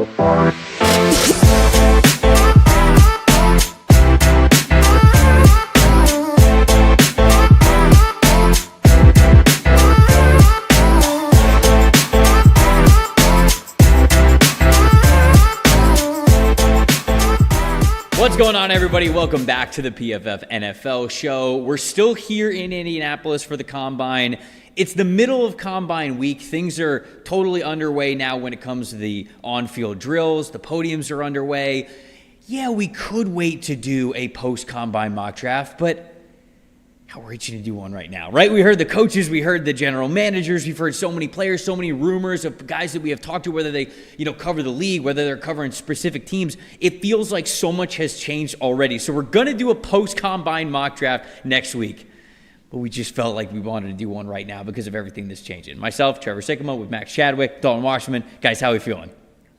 What's going on, everybody? Welcome back to the PFF NFL show. We're still here in Indianapolis for the Combine. It's the middle of Combine week. Things are totally underway now when it comes to the on-field drills. The podiums are underway. Yeah, we could wait to do a post-Combine mock draft, but how we're itching to do one right now, right? We heard the coaches, we heard the general managers, we've heard so many players, so many rumors of guys that we have talked to, whether they, cover the league, whether they're covering specific teams. It feels like so much has changed already. So we're going to do a post-Combine mock draft next week. But we just felt like we wanted to do one right now because of everything that's changing. Myself, Trevor Sikkema, with Max Chadwick, Dalton Wasserman. Guys, how are we feeling?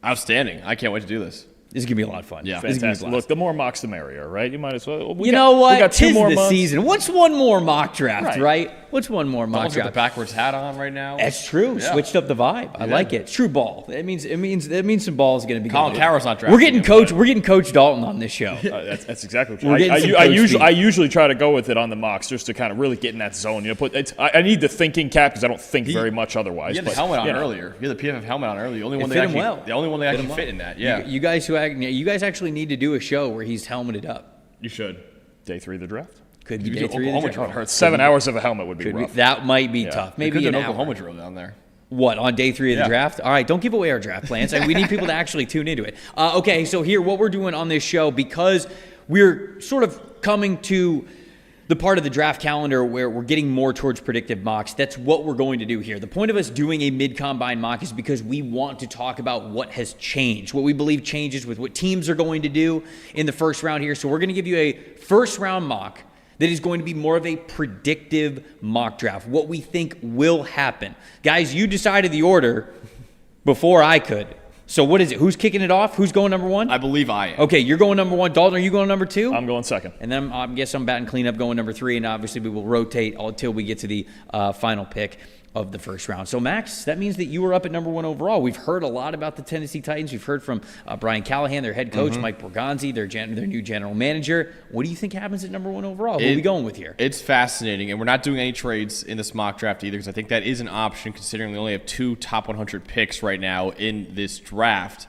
Outstanding. I can't wait to do this. This is going to be a lot of fun. Yeah, fantastic. Look, the more mocks, the merrier, right? You might as well. We got 2 more months. Season. What's one more mock draft, right? What's one more mock Dalton's draft? got the backwards hat on right now. That's true. Yeah. Switched up the vibe. I like it. True ball. It means some ball is going to be. Colin good. Coward's not drafting. We're getting Coach Dalton on this show. That's exactly true. I usually try to go with it on the mocks just to kind of really get in that zone. I need the thinking cap because I don't think very much otherwise. You had the helmet on earlier. You had the PFF helmet on earlier. The only one that actually fit in that. Yeah. You guys actually need to do a show where he's helmeted up. You should. Day 3 of the draft. Could be day 3 of the draft. It hurts. 7 hours of a helmet would be rough. That might be tough. Maybe an Oklahoma drill down there. What, on day 3 of the draft? All right, don't give away our draft plans. We need people to actually tune into it. Okay, so here, what we're doing on this show, because we're sort of coming to the part of the draft calendar where we're getting more towards predictive mocks, that's what we're going to do here. The point of us doing a mid-combine mock is because we want to talk about what has changed, what we believe changes with what teams are going to do in the first round here. So we're going to give you a first-round mock that is going to be more of a predictive mock draft, what we think will happen. Guys, you decided the order before I could. So what is it? Who's kicking it off? Who's going number 1? I believe I am. Okay, you're going number 1. Dalton, are you going number 2? I'm going second. And then I guess I'm batting cleanup going number 3, and obviously we will rotate until we get to the final pick of the first round. So, Max, that means that you were up at number 1 overall. We've heard a lot about the Tennessee Titans. We've heard from Brian Callahan, their head coach, Mike Borgonzi, their new general manager. What do you think happens at number 1 overall? Who are we going with here? It's fascinating, and we're not doing any trades in this mock draft either because I think that is an option considering we only have 2 top 100 picks right now in this draft.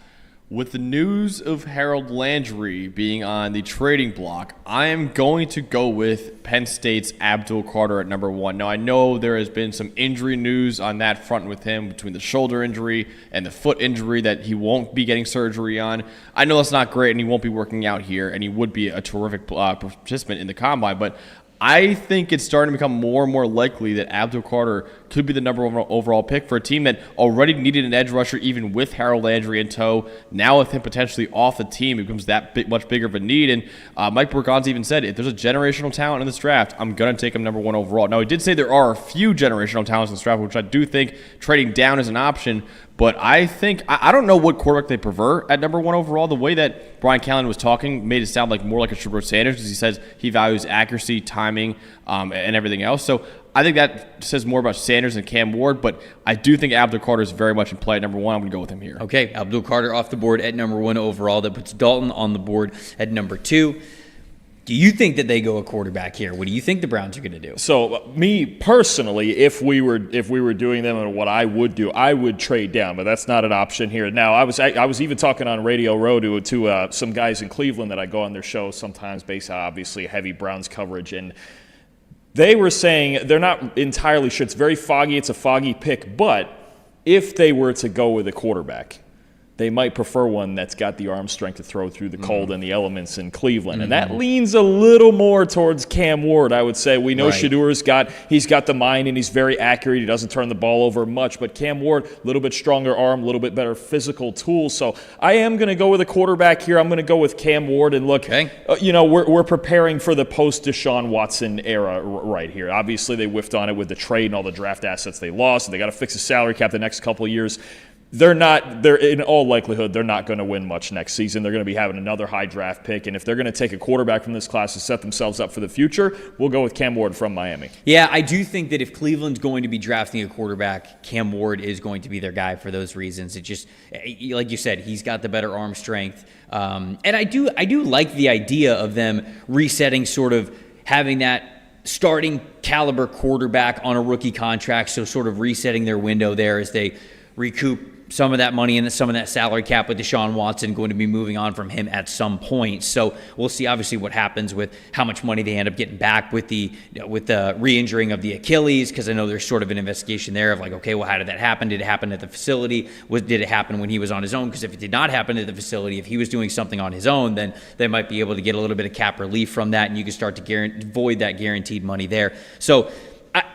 With the news of Harold Landry being on the trading block, I am going to go with Penn State's Abdul Carter at number 1. Now, I know there has been some injury news on that front with him between the shoulder injury and the foot injury that he won't be getting surgery on. I know that's not great, and he won't be working out here, and he would be a terrific participant in the Combine, but I think it's starting to become more and more likely that Abdul Carter could be the number 1 overall pick for a team that already needed an edge rusher even with Harold Landry in tow. Now with him potentially off the team, it becomes that much bigger of a need. And Mike Borgonzi even said, if there's a generational talent in this draft, I'm going to take him number 1 overall. Now, he did say there are a few generational talents in this draft, which I do think trading down is an option. But I think, I don't know what quarterback they prefer at number 1 overall. The way that Brian Callahan was talking made it sound like more like a Trevor Sanders because he says he values accuracy, timing, and everything else. So I think that says more about Sanders and Cam Ward, but I do think Abdul Carter is very much in play at number 1. I'm going to go with him here. Okay, Abdul Carter off the board at number 1 overall. That puts Dalton on the board at number 2. Do you think that they go a quarterback here? What do you think the Browns are going to do? So, me personally, if we were doing them and what I would do, I would trade down, but that's not an option here. Now, I was even talking on Radio Row to some guys in Cleveland that I go on their show sometimes based on obviously heavy Browns coverage, and they were saying they're not entirely sure. It's very foggy. It's a foggy pick, but if they were to go with a quarterback, they might prefer one that's got the arm strength to throw through the cold and the elements in Cleveland. And that leans a little more towards Cam Ward, I would say. We know Shadour's he's got the mind and he's very accurate. He doesn't turn the ball over much. But Cam Ward, a little bit stronger arm, a little bit better physical tools. So I am going to go with a quarterback here. I'm going to go with Cam Ward. And look, we're preparing for the post-Deshaun Watson era right here. Obviously, they whiffed on it with the trade and all the draft assets they lost. And they got to fix the salary cap the next couple of years. they're in all likelihood, they're not going to win much next season. They're going to be having another high draft pick. And if they're going to take a quarterback from this class to set themselves up for the future, we'll go with Cam Ward from Miami. Yeah, I do think that if Cleveland's going to be drafting a quarterback, Cam Ward is going to be their guy for those reasons. It just, like you said, he's got the better arm strength. And I do like the idea of them resetting, sort of having that starting caliber quarterback on a rookie contract. So sort of resetting their window there as they recoup some of that money and some of that salary cap with Deshaun Watson going to be moving on from him at some point. So we'll see obviously what happens with how much money they end up getting back with the re-injuring of the Achilles, because I know there's sort of an investigation there of like, okay, well, how did that happen? Did it happen at the facility? Did it happen when he was on his own? Because if it did not happen at the facility, if he was doing something on his own, then they might be able to get a little bit of cap relief from that, and you can start to void that guaranteed money there. So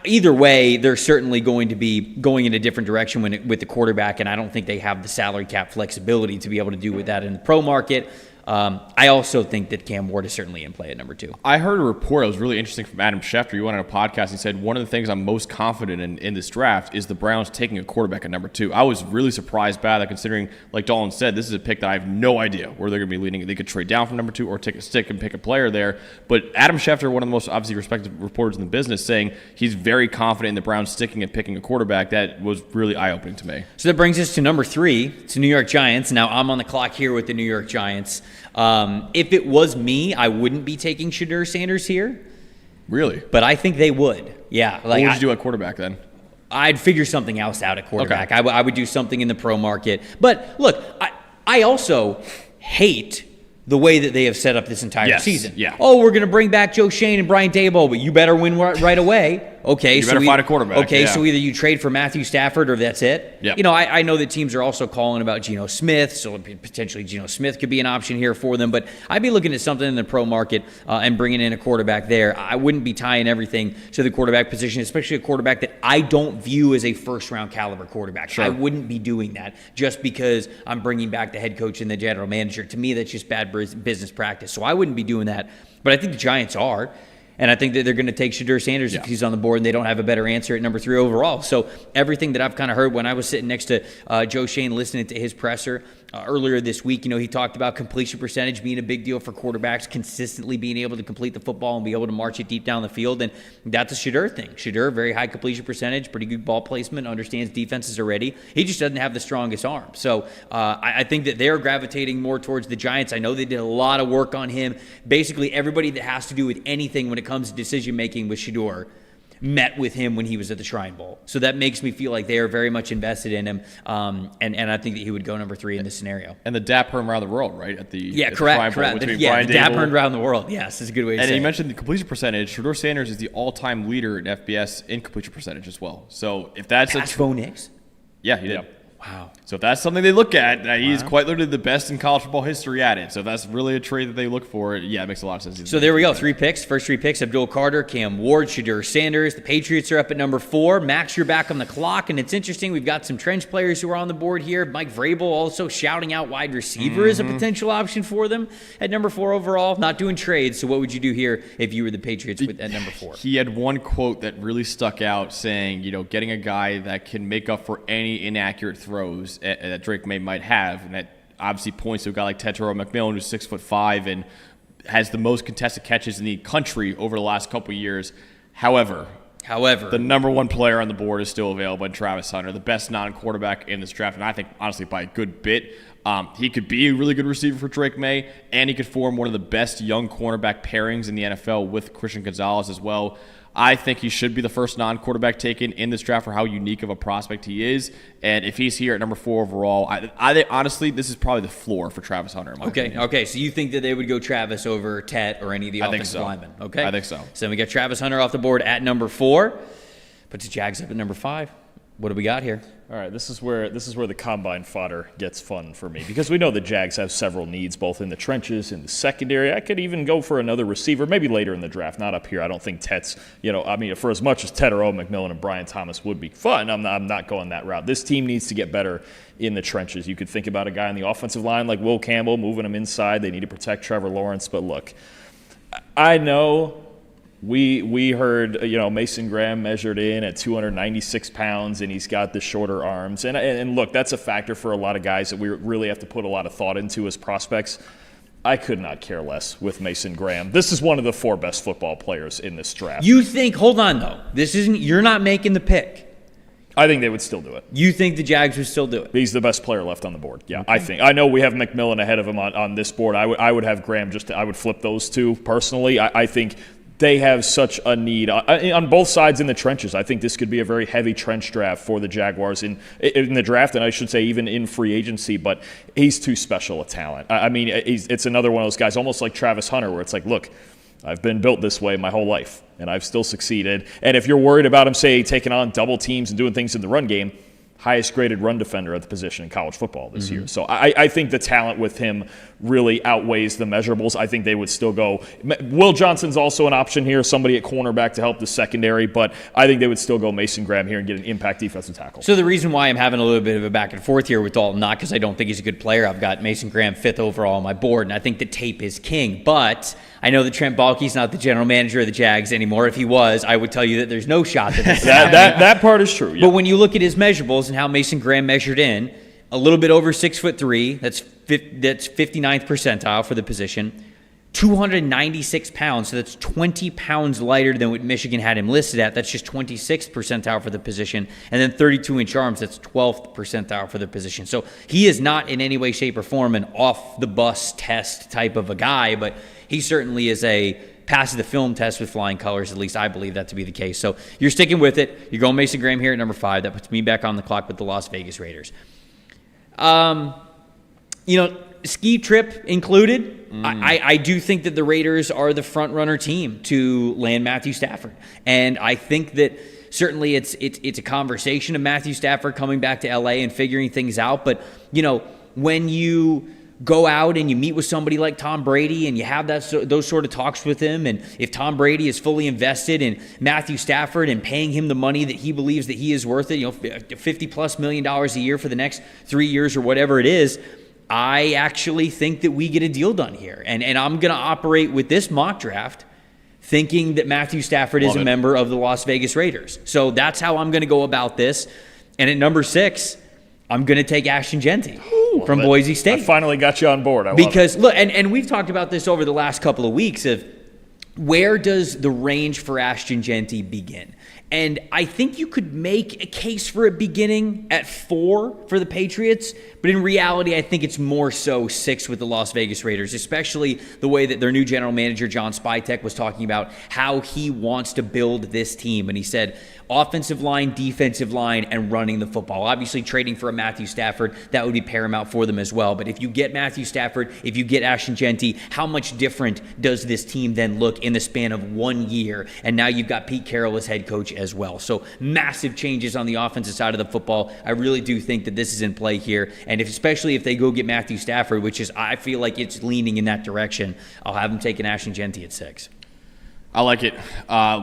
either way, they're certainly going to be going in a different direction with the quarterback, and I don't think they have the salary cap flexibility to be able to do with that in the pro market. I also think that Cam Ward is certainly in play at number 2. I heard a report that was really interesting from Adam Schefter. He went on a podcast and said one of the things I'm most confident in this draft is the Browns taking a quarterback at number 2. I was really surprised by that, considering, like Dalton said, this is a pick that I have no idea where they're going to be leading. They could trade down from number 2 or take a stick and pick a player there. But Adam Schefter, one of the most obviously respected reporters in the business, saying he's very confident in the Browns sticking and picking a quarterback. That was really eye-opening to me. So that brings us to number 3. It's the New York Giants. Now I'm on the clock here with the New York Giants. If it was me, I wouldn't be taking Shedeur Sanders here. Really? But I think they would. Yeah. What would you do at quarterback then? I'd figure something else out at quarterback. Okay. I would do something in the pro market. But look, I also hate the way that they have set up this entire season. Yeah. Oh, we're going to bring back Joe Shane and Brian Daboll, but you better win right away. Okay, you better find a quarterback. Okay, so either you trade for Matthew Stafford or that's it. Yep. You know, I know that teams are also calling about Geno Smith, so potentially Geno Smith could be an option here for them. But I'd be looking at something in the pro market and bringing in a quarterback there. I wouldn't be tying everything to the quarterback position, especially a quarterback that I don't view as a first-round caliber quarterback. Sure. I wouldn't be doing that just because I'm bringing back the head coach and the general manager. To me, that's just bad business practice. So I wouldn't be doing that. But I think the Giants are. And I think that they're going to take Shedeur Sanders if he's on the board, and they don't have a better answer at number 3 overall. So everything that I've kind of heard when I was sitting next to Joe Shane listening to his presser earlier this week, you know, he talked about completion percentage being a big deal for quarterbacks, consistently being able to complete the football and be able to march it deep down the field. And that's a Shedeur thing. Shedeur, very high completion percentage, pretty good ball placement, understands defenses already. He just doesn't have the strongest arm. So I think that they're gravitating more towards the Giants. I know they did a lot of work on him. Basically, everybody that has to do with anything when it comes to decision-making with Shedeur met with him when he was at the Shrine Bowl. So that makes me feel like they are very much invested in him, and I think that he would go number 3 in this scenario. And the DAP heard him around the world, right? At the correct. Shrine Bowl The DAP heard around the world. Yes, is a good way to say it. And you mentioned the completion percentage. Shedeur Sanders is the all-time leader in FBS in completion percentage as well. So if that's Bo Nix? Yeah, he did. Wow. So if that's something they look at, he is quite literally the best in college football history at it. So if that's really a trade that they look for, yeah, it makes a lot of sense. So there we go. 3 picks. First 3 picks, Abdul Carter, Cam Ward, Shedeur Sanders. The Patriots are up at number 4. Max, you're back on the clock, and it's interesting. We've got some trench players who are on the board here. Mike Vrabel also shouting out wide receiver as a potential option for them at number 4 overall. Not doing trades. So what would you do here if you were the Patriots at number 4? He had one quote that really stuck out saying, you know, getting a guy that can make up for any inaccurate throws that Drake May might have, and that obviously points to a guy like Tetairoa McMillan, who's 6'5" and has the most contested catches in the country over the last couple of years. However, the number 1 player on the board is still available in Travis Hunter, the best non-quarterback in this draft, and I think honestly by a good bit. He could be a really good receiver for Drake May, and he could form one of the best young cornerback pairings in the NFL with Christian Gonzalez as well. I think he should be the first non-quarterback taken in this draft for how unique of a prospect he is. And if he's here at number 4 overall, I honestly, this is probably the floor for Travis Hunter. In my opinion. Okay. So you think that they would go Travis over Tet or any of the offensive linemen? Okay. I think so. So then we got Travis Hunter off the board at number 4. Puts the Jags up at number 5. What do we got here? All right, this is where the combine fodder gets fun for me, because we know the Jags have several needs, both in the trenches, in the secondary. I could even go for another receiver, maybe later in the draft, not up here. I don't think Tet's, for as much as Tetairoa McMillan and Brian Thomas would be fun, I'm not going that route. This team needs to get better in the trenches. You could think about a guy on the offensive line like Will Campbell, moving him inside. They need to protect Trevor Lawrence. But look, I know We heard, Mason Graham measured in at 296 pounds, and he's got the shorter arms. And look, that's a factor for a lot of guys that we really have to put a lot of thought into as prospects. I could not care less with Mason Graham. This is one of the 4 best football players in this draft. You think, hold on though, you're not making the pick. I think they would still do it. You think the Jags would still do it? He's the best player left on the board. Yeah, okay. I know we have McMillan ahead of him on this board. I would have Graham I would flip those two personally. I think they have such a need on both sides in the trenches. I think this could be a very heavy trench draft for the Jaguars in the draft, and I should say even in free agency, but he's too special a talent. I mean, it's another one of those guys, almost like Travis Hunter, where it's like, look, I've been built this way my whole life, and I've still succeeded. And if you're worried about him, say, taking on double teams and doing things in the run game, highest graded run defender at the position in college football this year. So I think the talent with him really outweighs the measurables. I think they would still go. Will Johnson's also an option here, somebody at cornerback to help the secondary, but I think they would still go Mason Graham here and get an impact defensive tackle. So the reason why I'm having a little bit of a back and forth here with Dalton, not because I don't think he's a good player. I've got Mason Graham 5th overall on my board, and I think the tape is king. But I know that Trent Baalke's not the general manager of the Jags anymore. If he was, I would tell you that there's no shot that this is that part is true. Yeah. But when you look at his measurables and how Mason Graham measured in, a little bit over 6'3", that's 59th percentile for the position. 296 pounds, so that's 20 pounds lighter than what Michigan had him listed at. That's just 26th percentile for the position. And then 32-inch arms, that's 12th percentile for the position. So he is not in any way, shape, or form an off-the-bus test type of a guy, but he certainly is a passes the film test with flying colors. At least I believe that to be the case. So you're sticking with it. You're going Mason Graham here at number 5. That puts me back on the clock with the Las Vegas Raiders. Ski trip included. I do think that the Raiders are the front runner team to land Matthew Stafford, and I think that certainly it's a conversation of Matthew Stafford coming back to LA and figuring things out. But when you go out and you meet with somebody like Tom Brady and you have those sort of talks with him, and if Tom Brady is fully invested in Matthew Stafford and paying him the money that he believes that he is worth it, $50+ million a year for the next 3 years or whatever it is, I actually think that we get a deal done here. And I'm going to operate with this mock draft thinking that Matthew Stafford is a member of the Las Vegas Raiders. So that's how I'm going to go about this. And at number 6, I'm going to take Ashton Jeanty from Boise State. I finally got you on board. Look, and we've talked about this over the last couple of weeks of where does the range for Ashton Jeanty begin? And I think you could make a case for it beginning at 4 for the Patriots, but in reality, I think it's more so 6 with the Las Vegas Raiders, especially the way that their new general manager, John Spytek, was talking about how he wants to build this team. And he said, offensive line, defensive line, and running the football. Obviously, trading for a Matthew Stafford, that would be paramount for them as well. But if you get Matthew Stafford, if you get Ashton Jeanty, how much different does this team then look in the span of 1 year? And now you've got Pete Carroll as head coach as well. So massive changes on the offensive side of the football. I really do think that this is in play here. And especially if they go get Matthew Stafford, which is, I feel like it's leaning in that direction, I'll have them taking Ashton Jeanty at 6. I like it.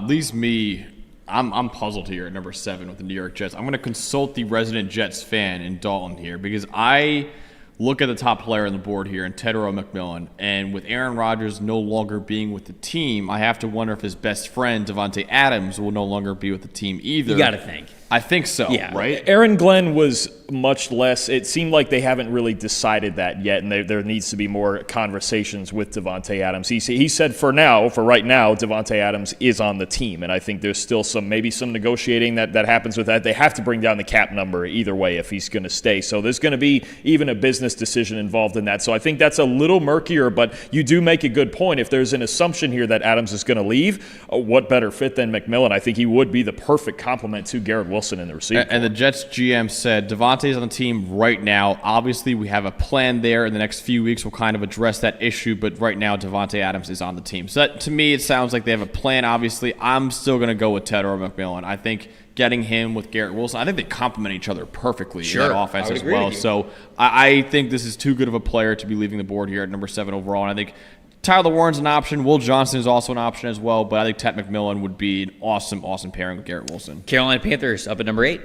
Leaves me... I'm puzzled here at number 7 with the New York Jets. I'm going to consult the resident Jets fan in Dalton here because I look at the top player on the board here in Tedero McMillan, and with Aaron Rodgers no longer being with the team, I have to wonder if his best friend, Davante Adams, will no longer be with the team either. You got to think. I think so, yeah. Right? Aaron Glenn was much less. It seemed like they haven't really decided that yet, and there needs to be more conversations with Davante Adams. He said for right now, Davante Adams is on the team, and I think there's still maybe some negotiating that happens with that. They have to bring down the cap number either way if he's going to stay. So there's going to be even a business decision involved in that. So I think that's a little murkier, but you do make a good point. If there's an assumption here that Adams is going to leave, what better fit than McMillan? I think he would be the perfect complement to Garrett Wilson in the receiver. And the Jets GM said Davante's on the team right now. Obviously, we have a plan there. In the next few weeks, we'll kind of address that issue. But right now, Davante Adams is on the team. So that, to me, it sounds like they have a plan. Obviously, I'm still going to go with Ted or McMillan. I think getting him with Garrett Wilson, I think they complement each other perfectly in that offense as well. So I think this is too good of a player to be leaving the board here at number 7 overall. And I think Tyler Warren's an option. Will Johnson is also an option as well, but I think Ted McMillan would be an awesome pairing with Garrett Wilson. Carolina Panthers up at number 8.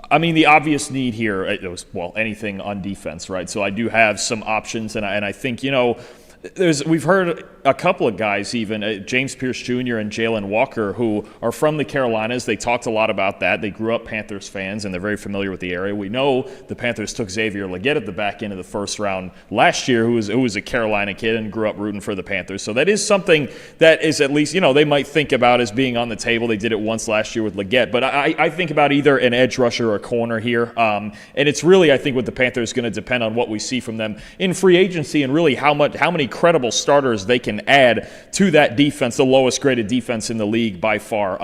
I mean, the obvious need here, it was, anything on defense, right? So I do have some options, and I think, We've heard a couple of guys, even James Pierce Jr. and Jalen Walker, who are from the Carolinas. They talked a lot about that. They grew up Panthers fans, and they're very familiar with the area. We know the Panthers took Xavier Legette at the back end of the first round last year, who was a Carolina kid and grew up rooting for the Panthers. So that is something that is at least, they might think about as being on the table. They did it once last year with Legette. But I think about either an edge rusher or a corner here. And it's really, I think, with the Panthers going to depend on what we see from them in free agency and really how many credible starters they can add to that defense, the lowest graded defense in the league by far.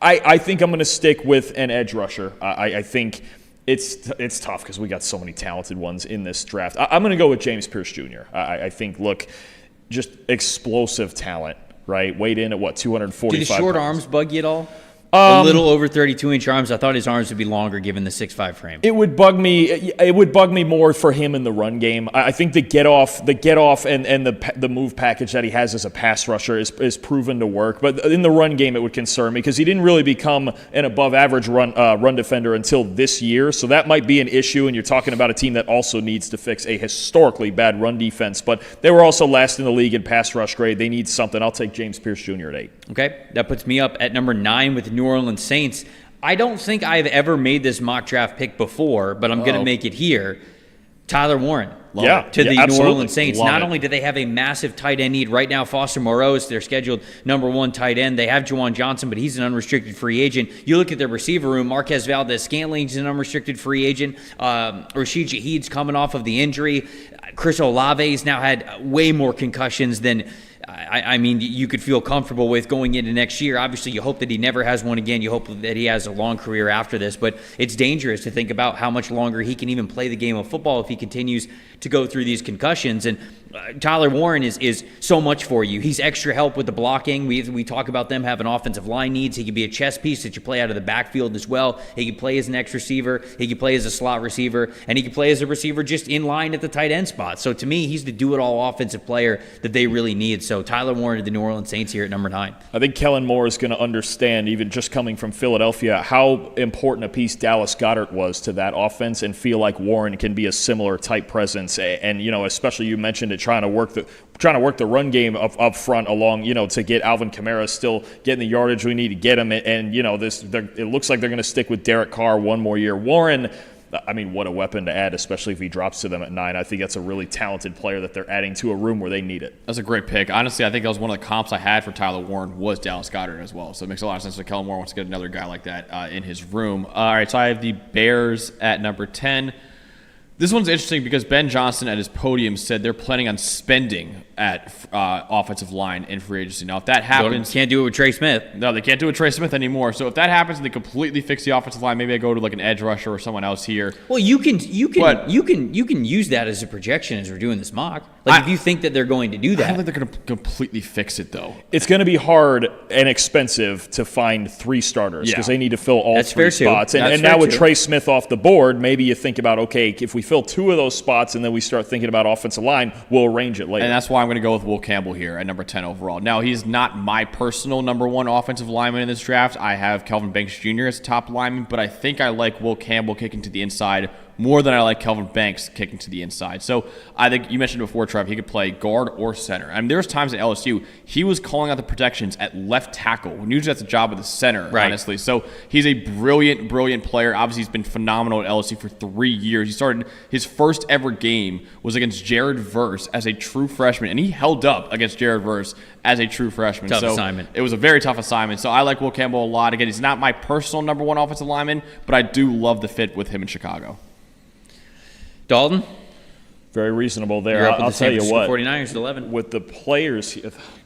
I think I'm going to stick with an edge rusher. I think it's tough because we got so many talented ones in this draft. I'm going to go with James Pierce Jr. I think, just explosive talent, right? Weighed in at 245 Do the short pounds. arms bug you at all? A little over 32-inch arms. I thought his arms would be longer given the 6'5" frame. It would bug me. It would bug me more for him in the run game. I think the get off, and the move package that he has as a pass rusher is proven to work. But in the run game, it would concern me because he didn't really become an above average run defender until this year. So that might be an issue. And you're talking about a team that also needs to fix a historically bad run defense. But they were also last in the league in pass rush grade. They need something. I'll take James Pierce Jr. at 8. Okay, that puts me up at number 9 with the New Orleans Saints. I don't think I've ever made this mock draft pick before, but I'm going to make it here. Tyler Warren to the New Orleans Saints. Not only do they have a massive tight end need right now, Foster Moreau is their scheduled number 1 tight end. They have Juwan Johnson, but he's an unrestricted free agent. You look at their receiver room, Marquez Valdez-Scantling's an unrestricted free agent. Rashid Shaheed's coming off of the injury. Chris Olave's now had way more concussions than I mean, you could feel comfortable with going into next year. Obviously, you hope that he never has one again. You hope that he has a long career after this. But it's dangerous to think about how much longer he can even play the game of football if he continues to go through these concussions. And Tyler Warren is so much for you. He's extra help with the blocking. We talk about them having offensive line needs. He can be a chess piece that you play out of the backfield as well. He can play as an X receiver. He can play as a slot receiver. And he can play as a receiver just in line at the tight end spot. So to me, he's the do-it-all offensive player that they really need. So Tyler Warren to the New Orleans Saints here at number 9. I think Kellen Moore is going to understand, even just coming from Philadelphia, how important a piece Dallas Goedert was to that offense and feel like Warren can be a similar type presence. And, especially you mentioned it, trying to work the run game up front along, to get Alvin Kamara still getting the yardage we need to get him. And, it looks like they're going to stick with Derek Carr one more year. Warren, I mean, what a weapon to add, especially if he drops to them at 9. I think that's a really talented player that they're adding to a room where they need it. That's a great pick. Honestly, I think that was one of the comps I had for Tyler Warren was Dallas Goedert as well. So it makes a lot of sense that Kellen Moore wants to get another guy like that in his room. All right, so I have the Bears at number 10. This one's interesting because Ben Johnson at his podium said they're planning on spending at offensive line in free agency. Now, if that happens... Can't do it with Trey Smith. No, they can't do it with Trey Smith anymore. So if that happens and they completely fix the offensive line, maybe I go to like an edge rusher or someone else here. Well, you can use that as a projection as we're doing this mock. If you think that they're going to do that. I don't think they're going to completely fix it, though. It's going to be hard and expensive to find 3 starters because they need to fill all 3 spots. And now with Trey Smith off the board, maybe you think about, okay, if we fill 2 of those spots and then we start thinking about offensive line, we'll arrange it later. And that's why I'm going to go with Will Campbell here at number 10 overall. Now, he's not my personal number 1 offensive lineman in this draft. I have Kelvin Banks Jr. as a top lineman, but I think I like Will Campbell kicking to the inside more than I like Kelvin Banks kicking to the inside. So I think you mentioned before, Trev, he could play guard or center. I mean, there's times at LSU he was calling out the protections at left tackle. When usually that's a job of the center, honestly. So he's a brilliant, brilliant player. Obviously, he's been phenomenal at LSU for 3 years. He started his first ever game was against Jared Verse as a true freshman, and he held up against Jared Verse as a true freshman. Tough assignment. It was a very tough assignment. So I like Will Campbell a lot. Again, he's not my personal number 1 offensive lineman, but I do love the fit with him in Chicago. Dalton? Very reasonable there. I'll tell you what. 49ers at 11. With the players,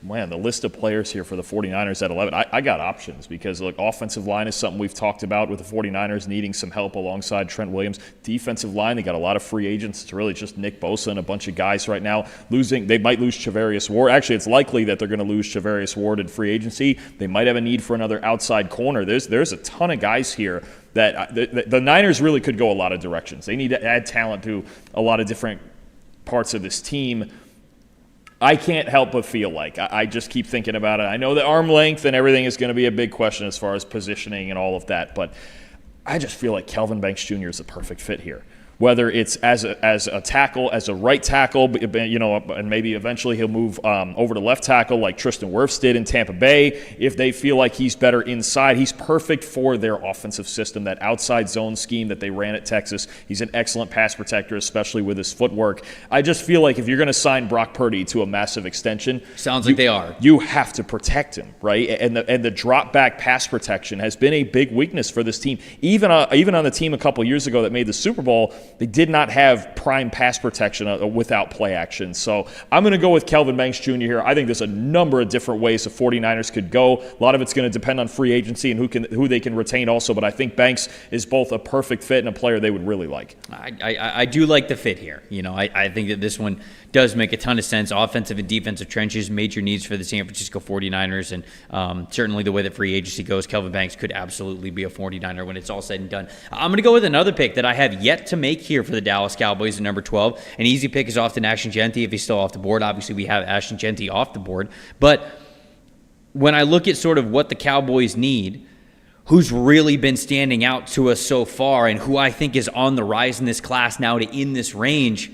man, the list of players here for the 49ers at 11, I got options because, look, offensive line is something we've talked about with the 49ers needing some help alongside Trent Williams. Defensive line, they got a lot of free agents. It's really just Nick Bosa and a bunch of guys right now. They might lose Charvarius Ward. Actually, it's likely that they're going to lose Charvarius Ward in free agency. They might have a need for another outside corner. There's a ton of guys here that the Niners really could go a lot of directions. They need to add talent to a lot of different parts of this team. I can't help but feel like I just keep thinking about it. I know that arm length and everything is going to be a big question as far as positioning and all of that, but I just feel like Kelvin Banks Jr. is a perfect fit here. whether it's as a tackle, as a right tackle, and maybe eventually he'll move over to left tackle like Tristan Wirfs did in Tampa Bay. If they feel like he's better inside, he's perfect for their offensive system, that outside zone scheme that they ran at Texas. He's an excellent pass protector, especially with his footwork. I just feel like if you're going to sign Brock Purdy to a massive extension, sounds like they are. You have to protect him, right? And the drop back pass protection has been a big weakness for this team. Even on the team a couple years ago that made the Super Bowl, they did not have prime pass protection without play action. So I'm going to go with Kelvin Banks Jr. here. I think there's a number of different ways the 49ers could go. A lot of it's going to depend on free agency and who they can retain also. But I think Banks is both a perfect fit and a player they would really like. I do like the fit here. I think that this one does make a ton of sense. Offensive and defensive trenches, major needs for the San Francisco 49ers. And certainly the way that free agency goes, Kelvin Banks could absolutely be a 49er when it's all said and done. I'm going to go with another pick that I have yet to make here for the Dallas Cowboys at number 12. An easy pick is Austin Ashton-Jeanty if he's still off the board. Obviously, we have Ashton-Jeanty off the board. But when I look at sort of what the Cowboys need, who's really been standing out to us so far and who I think is on the rise in this class now to in this range,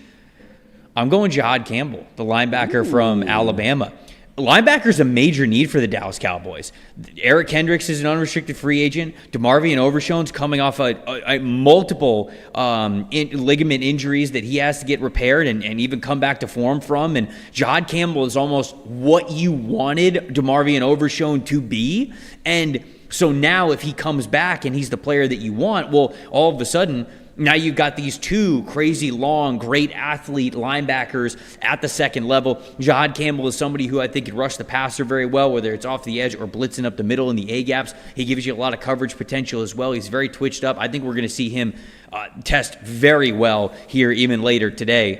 I'm going Jihad Campbell, the linebacker from Alabama. Linebacker's a major need for the Dallas Cowboys. Eric Kendricks is an unrestricted free agent. DeMarvion Overshown's coming off a multiple ligament injuries that he has to get repaired and even come back to form from. And Jihad Campbell is almost what you wanted DeMarvion Overshown to be. And so now if he comes back and he's the player that you want, well, all of a sudden, now you've got these two crazy, long, great athlete linebackers at the second level. Jihad Campbell is somebody who I think can rush the passer very well, whether it's off the edge or blitzing up the middle in the A-gaps. He gives you a lot of coverage potential as well. He's very twitched up. I think we're going to see him test very well here even later today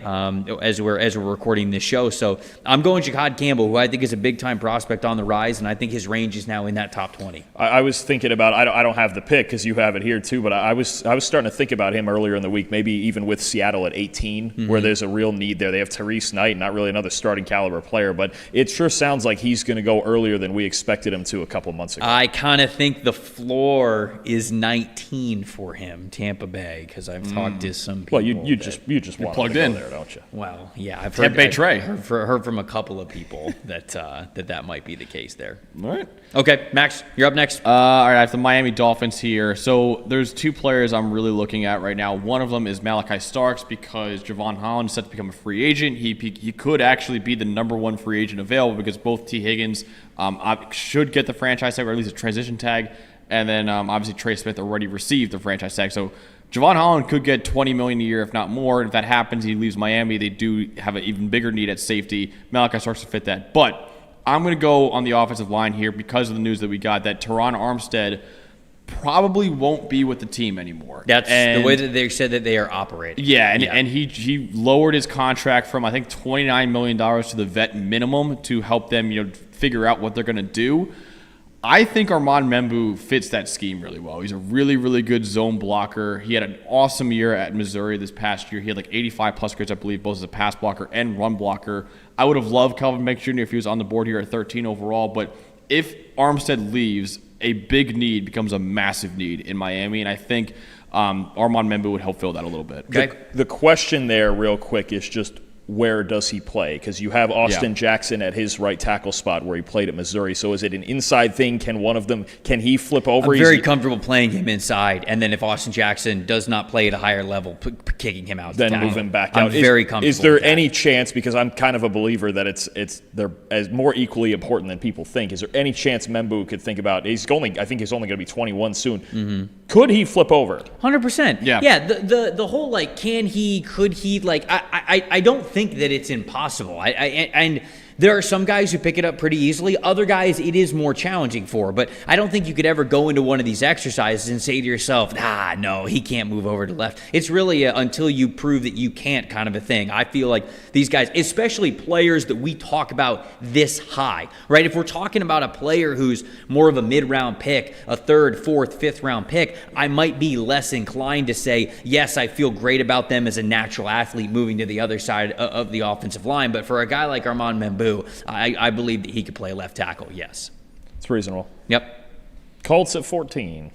as we're recording this show. So I'm going Jihad Campbell, who I think is a big-time prospect on the rise, and I think his range is now in that top 20. I was thinking about, I don't have the pick because you have it here too, but I was starting to think about him earlier in the week, maybe even with Seattle at 18, where there's a real need there. They have Tyrese Knight, not really another starting caliber player, but it sure sounds like he's going to go earlier than we expected him to a couple months ago. I kind of think the floor is 19 for him, Tampa Bay, because I've talked to some people. Well, you just want plugged to go in there, don't you? Well, yeah, I've heard from a couple of people that might be the case there. All right. Okay, Max, you're up next. All right, I have the Miami Dolphins here. So there's two players I'm really looking at right now. One of them is Malachi Starks because Javon Holland is set to become a free agent. He could actually be the number one free agent available because both T. Higgins should get the franchise tag or at least a transition tag. And then obviously Trey Smith already received the franchise tag. So Javon Holland could get $20 million a year, if not more. And if that happens, he leaves Miami. They do have an even bigger need at safety. Malachi Starks to fit that. But I'm going to go on the offensive line here because of the news that we got that Teron Armstead probably won't be with the team anymore. That's the way that they said that they are operating. Yeah, and he lowered his contract from, I think, $29 million to the vet minimum to help them figure out what they're going to do. I think Armand Membu fits that scheme really well. He's a really, really good zone blocker. He had an awesome year at Missouri this past year. He had like 85-plus grades, I believe, both as a pass blocker and run blocker. I would have loved Kelvin Banks Jr. if he was on the board here at 13 overall, but if Armstead leaves, a big need becomes a massive need in Miami, and I think Armand Membu would help fill that a little bit. Okay. The question there real quick is just where does he play? Because you have Austin Jackson at his right tackle spot where he played at Missouri. So is it an inside thing? Can he flip over? I'm very comfortable playing him inside, and then if Austin Jackson does not play at a higher level, kicking him out. Then move him back out. I'm very comfortable. Is there any chance, because I'm kind of a believer that they're as more equally important than people think, is there any chance Membu could think about, I think he's only going to be 21 soon. Mm-hmm. Could he flip over? 100%. Yeah. The whole could he I don't think that it's impossible. And there are some guys who pick it up pretty easily. Other guys, it is more challenging for. But I don't think you could ever go into one of these exercises and say to yourself, no, he can't move over to left. It's really until you prove that you can't kind of a thing. I feel like these guys, especially players that we talk about this high, right? If we're talking about a player who's more of a mid-round pick, a third, fourth, fifth-round pick, I might be less inclined to say, yes, I feel great about them as a natural athlete moving to the other side of the offensive line. But for a guy like Armand Membu, I believe that he could play left tackle, yes. It's reasonable. Yep. Colts at 14.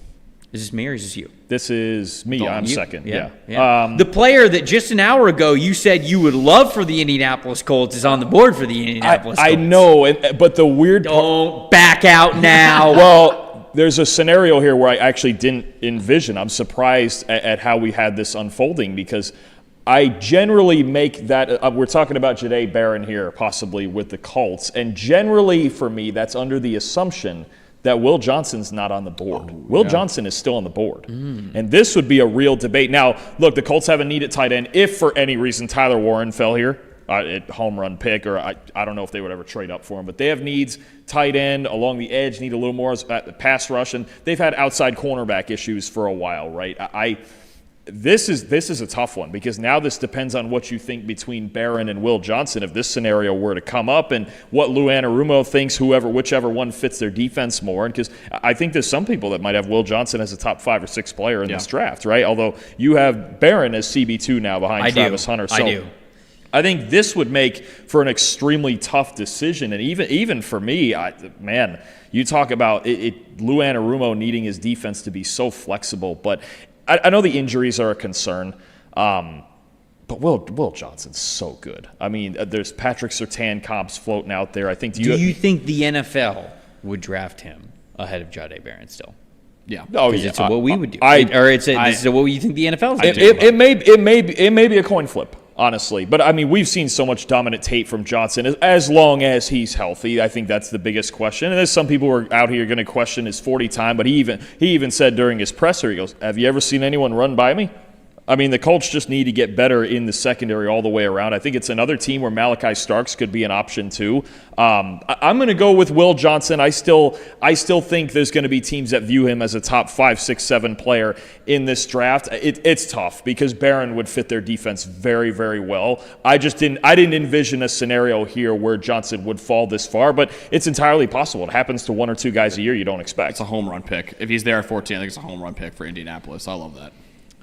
Is this me or is this you? This is me. Dalton, I'm you? second. Yeah. Yeah. The player that just an hour ago you said you would love for the Indianapolis Colts is on the board for the Indianapolis Colts. I know, but the weird Don't back out now. Well, there's a scenario here where I actually didn't envision. I'm surprised at how we had this unfolding because I generally make that we're talking about Jahdae Barron here, possibly with the Colts, and generally for me, that's under the assumption that Will Johnson's not on the board. Will Johnson is still on the board. And this would be a real debate. Now, look, the Colts have a need at tight end. If for any reason Tyler Warren fell here, home run pick, or I don't know if they would ever trade up for him, but they have needs tight end, along the edge, need a little more pass rush, and they've had outside cornerback issues for a while, right? This is a tough one because now this depends on what you think between Barron and Will Johnson if this scenario were to come up and what Lou Anarumo thinks whichever one fits their defense more. And because I think there's some people that might have Will Johnson as a top 5 or 6 player in this draft, right? Although you have Barron as CB2 now behind Travis Hunter. I do. I think this would make for an extremely tough decision. And even for me, you talk about Lou Anarumo needing his defense to be so flexible, but I know the injuries are a concern, but Will Johnson's so good. I mean, there's Patrick Surtain comps floating out there. I think. Do you think the NFL would draft him ahead of Jahdae Barron still? Yeah. Oh, yeah. It's what we would do. This is what you think the NFL is doing. It may be a coin flip, honestly. But, I mean, we've seen so much dominant tape from Johnson. As long as he's healthy, I think that's the biggest question. And there's some people who are out here going to question his 40 time, but he even said during his presser, he goes, have you ever seen anyone run by me? I mean, the Colts just need to get better in the secondary all the way around. I think it's another team where Malachi Starks could be an option too. I'm going to go with Will Johnson. I still think there's going to be teams that view him as a top 5, 6, 7 player in this draft. It's tough because Barron would fit their defense very, very well. I didn't envision a scenario here where Johnson would fall this far, but it's entirely possible. It happens to 1 or 2 guys a year you don't expect. It's a home run pick. If he's there at 14, I think it's a home run pick for Indianapolis. I love that.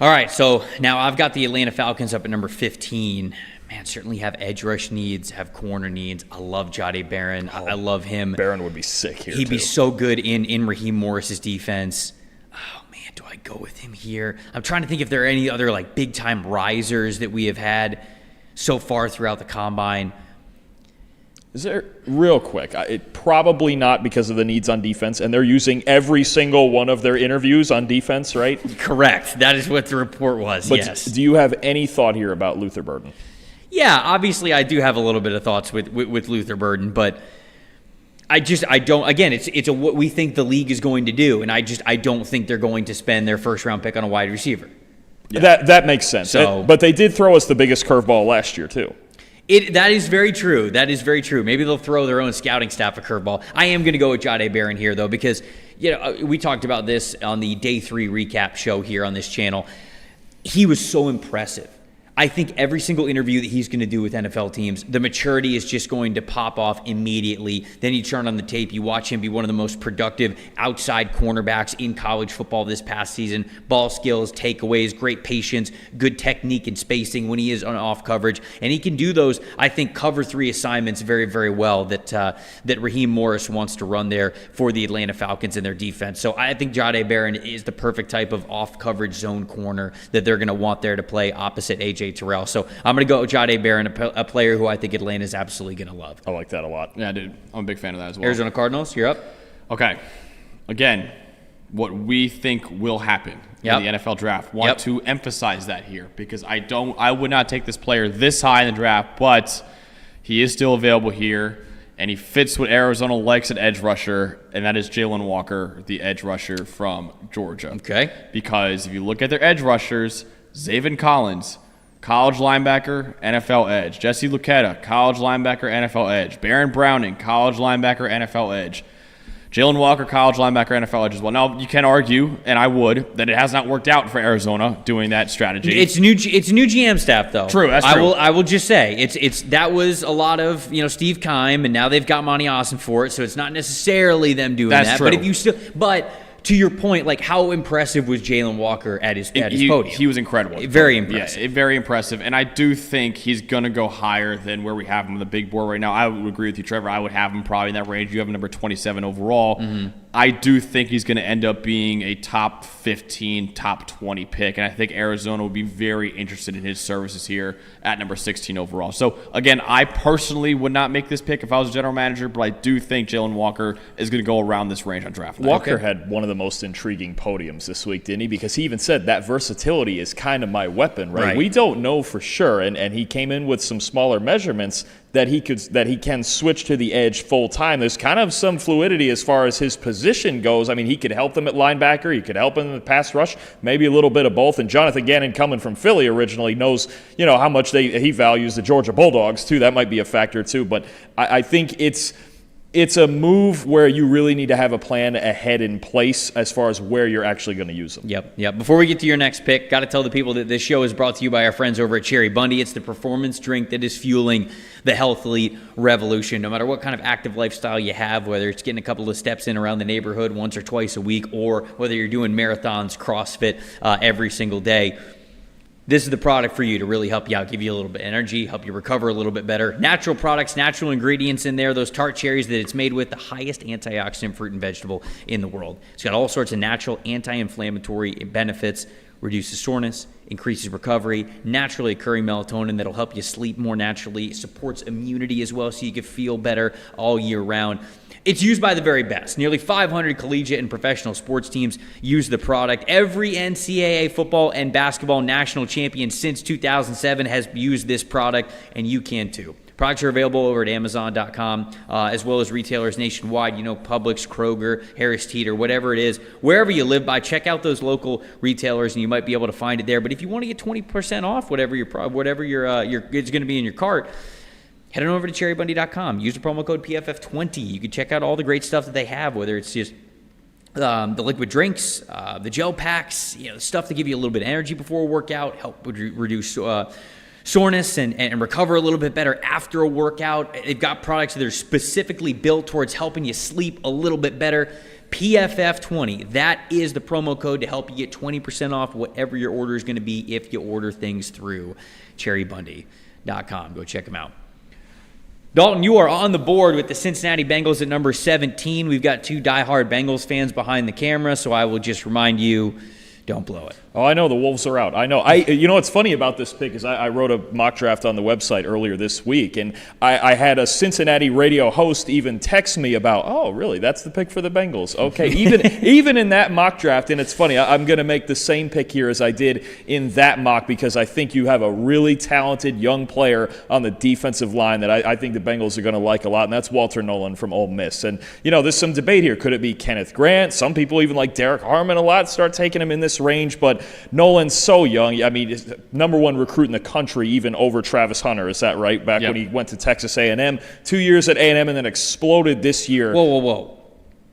All right, so now I've got the Atlanta Falcons up at number 15. Man, certainly have edge rush needs, have corner needs. I love Jahdae Barron. I love him. Barron would be sick here, He'd be so good in Raheem Morris's defense. Oh, man, do I go with him here? I'm trying to think if there are any other like big-time risers that we have had so far throughout the Combine. Is there, real quick, probably not because of the needs on defense, and they're using every single one of their interviews on defense, right? Correct. That is what the report was, but yes. Do you have any thought here about Luther Burden? Yeah, obviously I do have a little bit of thoughts with Luther Burden, but I don't, again, it's what we think the league is going to do, and I don't think they're going to spend their first-round pick on a wide receiver. Yeah. That makes sense. But they did throw us the biggest curveball last year, too. That is very true. That is very true. Maybe they'll throw their own scouting staff a curveball. I am going to go with Jahdae Barron here, though, because we talked about this on the Day 3 recap show here on this channel. He was so impressive. I think every single interview that he's going to do with NFL teams, the maturity is just going to pop off immediately. Then you turn on the tape, you watch him be one of the most productive outside cornerbacks in college football this past season. Ball skills, takeaways, great patience, good technique and spacing when he is on off coverage. And he can do those, I think, cover 3 assignments very, very well that Raheem Morris wants to run there for the Atlanta Falcons and their defense. So I think Jahdae Barron is the perfect type of off coverage zone corner that they're going to want there to play opposite A.J. Terrell. So I'm going to go with Jahdae Barron, a player who I think Atlanta is absolutely going to love. I like that a lot. Yeah, dude. I'm a big fan of that as well. Arizona Cardinals, you're up. Okay. Again, what we think will happen in the NFL draft. Want to emphasize that here because I would not take this player this high in the draft, but he is still available here, and he fits what Arizona likes at edge rusher, and that is Jalen Walker, the edge rusher from Georgia. Okay. Because if you look at their edge rushers, Zaven Collins, college linebacker, NFL edge. Jesse Luketa, college linebacker, NFL edge. Baron Browning, college linebacker, NFL edge. Jalen Walker, college linebacker, NFL edge as well. Now, you can argue, and I would, that it has not worked out for Arizona doing that strategy. It's new GM staff, though. True, that's true. I will just say, that was a lot of Steve Keim, and now they've got Monty Austin for it, so it's not necessarily them doing that. True. But to your point, like how impressive was Jalen Walker at his podium? He was incredible. Very impressive. Yeah, very impressive. And I do think he's going to go higher than where we have him on the big board right now. I would agree with you, Trevor. I would have him probably in that range. You have him number 27 overall. Mm-hmm. I do think he's going to end up being a top 15, top 20 pick, and I think Arizona will be very interested in his services here at number 16 overall. So, again, I personally would not make this pick if I was a general manager, but I do think Jalen Walker is going to go around this range on draft night. Walker had one of the most intriguing podiums this week, didn't he? Because he even said that versatility is kind of my weapon, right? We don't know for sure, and he came in with some smaller measurements that he can switch to the edge full time. There's kind of some fluidity as far as his position goes. I mean, he could help them at linebacker, he could help them in the pass rush, maybe a little bit of both. And Jonathan Gannon, coming from Philly originally, knows how much he values the Georgia Bulldogs too. That might be a factor too. But I think it's a move where you really need to have a plan ahead in place as far as where you're actually going to use them. Yep. Before we get to your next pick, got to tell the people that this show is brought to you by our friends over at Cherry Bundy. It's the performance drink that is fueling the Health Elite revolution. No matter what kind of active lifestyle you have, whether it's getting a couple of steps in around the neighborhood once or twice a week, or whether you're doing marathons, CrossFit every single day, this is the product for you to really help you out, give you a little bit of energy, help you recover a little bit better. Natural products, natural ingredients in there, those tart cherries that it's made with, the highest antioxidant fruit and vegetable in the world. It's got all sorts of natural anti-inflammatory benefits, reduces soreness, increases recovery, naturally occurring melatonin that'll help you sleep more naturally, supports immunity as well so you can feel better all year round. It's used by the very best. Nearly 500 collegiate and professional sports teams use the product. Every NCAA football and basketball national champion since 2007 has used this product, and you can too. Products are available over at Amazon.com, as well as retailers nationwide. Publix, Kroger, Harris Teeter, whatever it is. Wherever you live by, check out those local retailers, and you might be able to find it there. But if you want to get 20% off whatever your it's going to be in your cart, head on over to cherrybundy.com. Use the promo code PFF20. You can check out all the great stuff that they have, whether it's just the liquid drinks, the gel packs, stuff to give you a little bit of energy before a workout, help reduce soreness and recover a little bit better after a workout. They've got products that are specifically built towards helping you sleep a little bit better. PFF20, that is the promo code to help you get 20% off whatever your order is going to be if you order things through cherrybundy.com. Go check them out. Dalton, you are on the board with the Cincinnati Bengals at number 17. We've got two diehard Bengals fans behind the camera, so I will just remind you, don't blow it. Oh, I know. The Wolves are out. I know. What's funny about this pick is I wrote a mock draft on the website earlier this week, and I had a Cincinnati radio host even text me about, oh, really, that's the pick for the Bengals. Okay, even in that mock draft, and it's funny, I'm going to make the same pick here as I did in that mock because I think you have a really talented young player on the defensive line that I think the Bengals are going to like a lot, and that's Walter Nolan from Ole Miss. And, there's some debate here. Could it be Kenneth Grant? Some people even like Derek Harmon a lot, start taking him in this range, but Nolan's so young. I mean, he's the number one recruit in the country, even over Travis Hunter. Is that right? Back when he went to Texas A&M, 2 years at A&M, and then exploded this year. Whoa.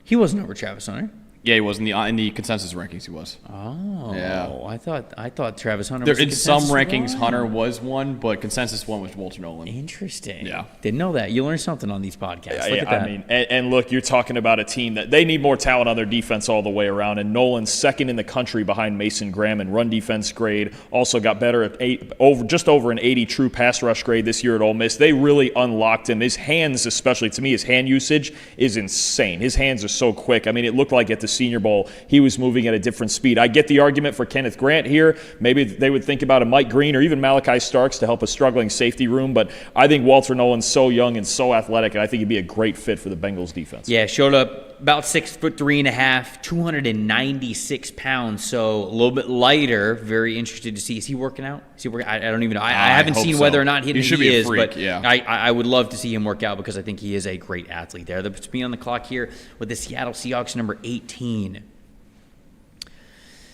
He wasn't over Travis Hunter. Yeah, he was in the consensus rankings. He was. Oh, yeah. I thought Travis Hunter. There, was in some rankings, Hunter was one, but consensus one was Walter Nolan. Interesting. Yeah, didn't know that. You learn something on these podcasts. Look at that. I mean, and look, you're talking about a team that they need more talent on their defense all the way around. And Nolan's second in the country behind Mason Graham in run defense grade. Also got better at just over an 80 true pass rush grade this year at Ole Miss. They really unlocked him. His hands, especially to me, his hand usage is insane. His hands are so quick. I mean, it looked like at the Senior Bowl, he was moving at a different speed. I get the argument for Kenneth Grant here. Maybe they would think about a Mike Green or even Malachi Starks to help a struggling safety room, but I think Walter Nolan's so young and so athletic, and I think he'd be a great fit for the Bengals defense. Yeah, showed up about 6'3.5", 296 pounds, so a little bit lighter. Very interested to see. Is he working out? I don't even know. I haven't seen whether or not he is, but yeah. I would love to see him work out because I think he is a great athlete there. That puts me on the clock here with the Seattle Seahawks, number 18.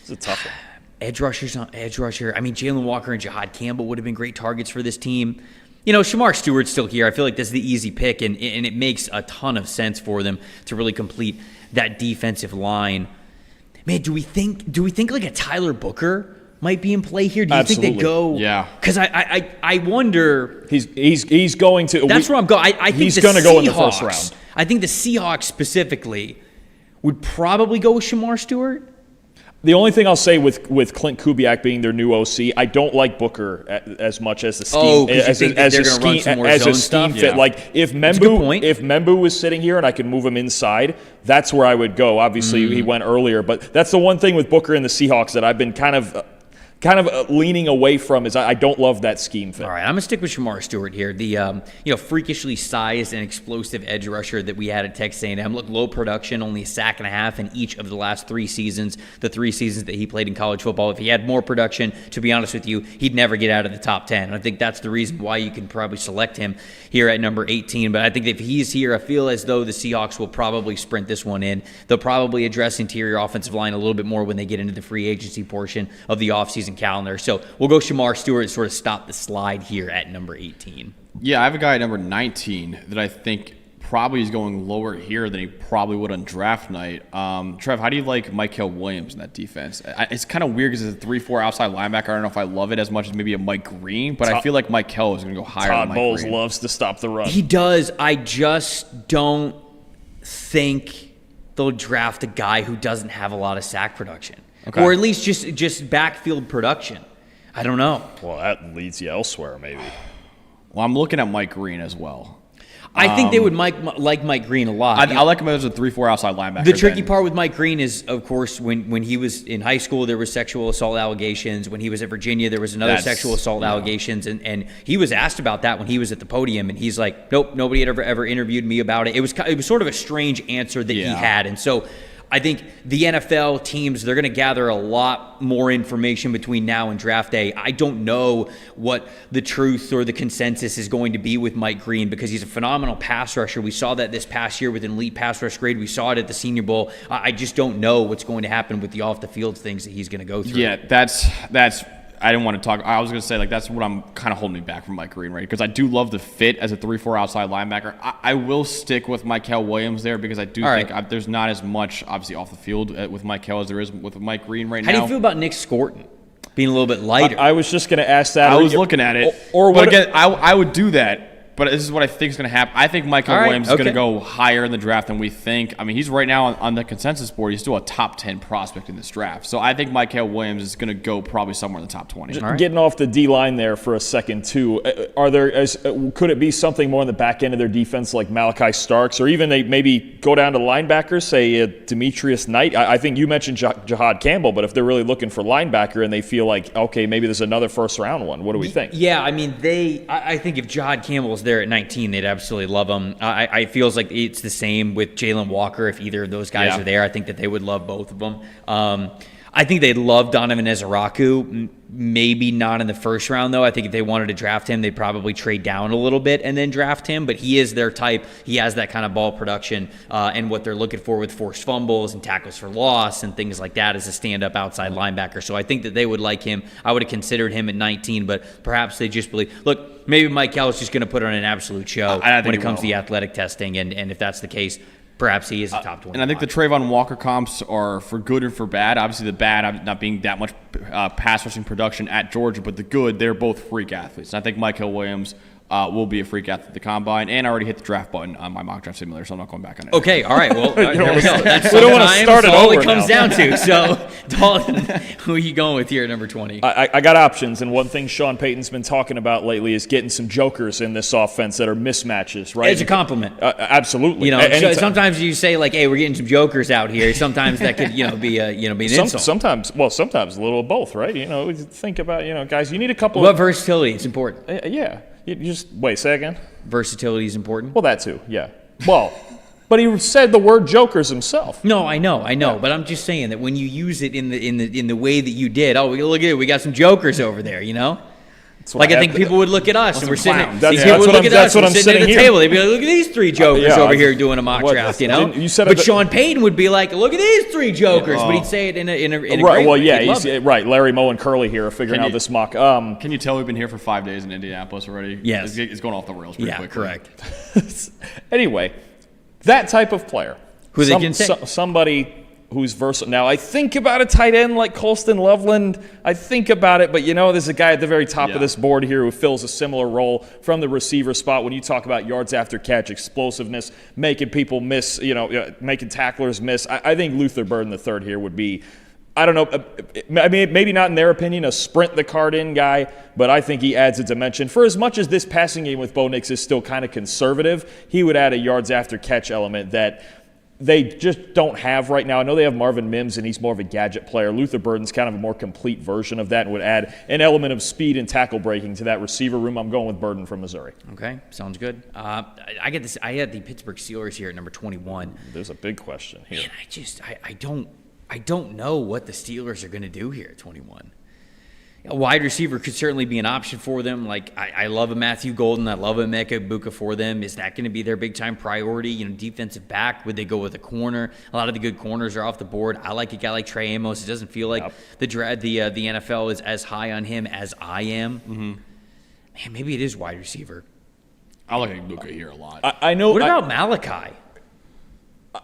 It's a tough one. Edge rusher. I mean, Jalen Walker and Jahad Campbell would have been great targets for this team. Shamar Stewart's still here. I feel like this is the easy pick, and it makes a ton of sense for them to really complete that defensive line. Man, do we think like a Tyler Booker might be in play here? Do you think they go? Yeah. Because I wonder. He's going to. That's where I'm going. I think he's going to go in the first round. I think the Seahawks specifically would probably go with Shamar Stewart. The only thing I'll say with Clint Kubiak being their new OC, I don't like Booker as much as the scheme as a scheme fit. Like if Membu was sitting here and I could move him inside, that's where I would go. Obviously, he went earlier, but that's the one thing with Booker and the Seahawks that I've been kind of leaning away from is I don't love that scheme fit. All right, I'm gonna stick with Shamar Stewart here. The freakishly sized and explosive edge rusher that we had at Texas A&M. Look, low production, only a sack and a half in each of the last 3 seasons. The 3 seasons that he played in college football. If he had more production, to be honest with you, he'd never get out of the top 10. And I think that's the reason why you can probably select him here at number 18. But I think if he's here, I feel as though the Seahawks will probably sprint this one in. They'll probably address interior offensive line a little bit more when they get into the free agency portion of the offseason calendar. So we'll go Shamar Stewart and sort of stop the slide here at number 18. Yeah, I have a guy at number 19 that I think probably is going lower here than he probably would on draft night. Trev, how do you like Mykel Williams in that defense? It's kind of weird because it's a 3-4 outside linebacker. I don't know if I love it as much as maybe a Mike Green, but I feel like Mykel is going to go higher than Mike Bowles Green. loves to stop the run. He does. I just don't think they'll draft a guy who doesn't have a lot of sack production. Okay. Or at least just backfield production. I don't know. Well, that leads you elsewhere, maybe. Well, I'm looking at Mike Green as well. I think they would like Mike Green a lot. I like him as a 3-4 outside linebacker. The tricky part with Mike Green is, of course, when he was in high school, there was sexual assault allegations. When he was at Virginia, there was another sexual assault allegations. And he was asked about that when he was at the podium, and he's like, nope, nobody had ever interviewed me about it. It was sort of a strange answer that he had. And so I think the NFL teams, they're going to gather a lot more information between now and draft day. I don't know what the truth or the consensus is going to be with Mike Green because he's a phenomenal pass rusher. We saw that this past year with an elite pass rush grade. We saw it at the Senior Bowl. I just don't know what's going to happen with the off-the-field things that he's going to go through. Yeah, that's I didn't want to talk. I was going to say, that's what I'm kind of holding me back from Mike Green, right? Because I do love the fit as a 3-4 outside linebacker. I will stick with Mykel Williams there because I do think there's not as much, obviously, off the field with Mykel as there is with Mike Green right now. How do you feel about Nick Scorton being a little bit lighter? I was just going to ask that. I was looking at it. But again, I would do that. But this is what I think is going to happen. I think Mykel Williams is going to go higher in the draft than we think. I mean, he's right now on the consensus board. He's still a top 10 prospect in this draft. So I think Mykel Williams is going to go probably somewhere in the top 20. Getting off the D-line there for a second, too. Could it be something more on the back end of their defense like Malachi Starks, or even they maybe go down to linebackers, say Demetrius Knight? I think you mentioned Jahad Campbell, but if they're really looking for linebacker and they feel like, okay, maybe there's another first-round one, what do we think? Yeah, I mean, I think if Jahad Campbell's there at 19, they'd absolutely love him. I feels like it's the same with Jalen Walker. If either of those guys are there, I think that they would love both of them. I think they'd love Donovan Ezeraku. Maybe not in the first round, though. I think if they wanted to draft him, they'd probably trade down a little bit and then draft him. But he is their type. He has that kind of ball production and what they're looking for with forced fumbles and tackles for loss and things like that as a stand-up outside linebacker. So I think that they would like him. I would have considered him at 19, but perhaps they just believe, look, maybe Mike Kell is just going to put on an absolute show when it comes to the athletic testing. And if that's the case, perhaps he is a top 20. And I think the Trayvon Walker comps are for good and for bad. Obviously, the bad not being that much pass rushing production at Georgia, but the good, they're both freak athletes. And I think Mykel Williams will be a freak athlete at the combine. And I already hit the draft button on my mock draft simulator, so I'm not going back on it. Okay, all right. Well, there we go. That's we don't want to start it all over it comes now. down to. So, Dalton, who are you going with here at number 20? I got options, and one thing Sean Payton's been talking about lately is getting some jokers in this offense that are mismatches, right? It's a compliment. Absolutely. You know, sometimes you say like, "Hey, we're getting some jokers out here." Sometimes that could, be an insult. Sometimes a little of both, right? Think about, guys, you need a couple. What versatility? It's important. Yeah. You just wait. Say again. Versatility is important. Well, that too. Yeah. Well. But he said the word jokers himself. No, I know. Yeah. But I'm just saying that when you use it in the way that you did, look at it, we got some jokers over there, Like I think people would look at us and we're sitting. People would look at us and we're sitting at the table. They'd be like, "Look at these three jokers over here doing a mock draft," But Sean Payton would be like, "Look at these three jokers," but he'd say it in a right. Great Well, way. yeah, he's right. Larry Moe and Curly here are figuring out this mock. Can you tell we've been here for 5 days in Indianapolis already? Yes, it's going off the rails pretty quickly. Correct. Anyway. That type of player. Who they can say? Somebody who's versatile. Now, I think about a tight end like Colston Loveland. I think about it, but there's a guy at the very top of this board here who fills a similar role from the receiver spot when you talk about yards after catch, explosiveness, making people miss, making tacklers miss. I think Luther Burden III here would be I don't know. I mean, maybe not in their opinion a sprint the card in guy, but I think he adds a dimension. For as much as this passing game with Bo Nix is still kind of conservative, he would add a yards after catch element that they just don't have right now. I know they have Marvin Mims, and he's more of a gadget player. Luther Burden's kind of a more complete version of that and would add an element of speed and tackle breaking to that receiver room. I'm going with Burden from Missouri. Okay, sounds good. I get this. I had the Pittsburgh Steelers here at number 21. There's a big question here. Man, I don't know what the Steelers are going to do here at 21. A wide receiver could certainly be an option for them. Like, I love a Matthew Golden. I love a Emeka Egbuka for them. Is that going to be their big-time priority? Defensive back, would they go with a corner? A lot of the good corners are off the board. I like a guy like Trey Amos. It doesn't feel like the NFL is as high on him as I am. Mm-hmm. Man, maybe it is wide receiver. I like Egbuka here a lot. I know. What about Malachi?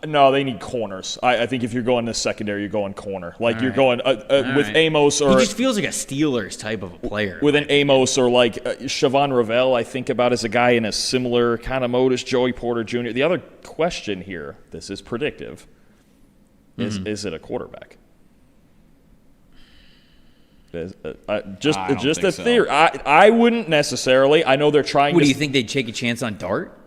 No, they need corners. I think if you're going to secondary, you're going corner. Like you're going with right. Amos or... He just feels like a Steelers type of a player. With an Amos or like Siobhan Ravel, I think about as a guy in a similar kind of mode as Joey Porter Jr. The other question here, this is predictive, is it a quarterback? Just a theory. I wouldn't necessarily. I know they're trying. Do you think they'd take a chance on Dart?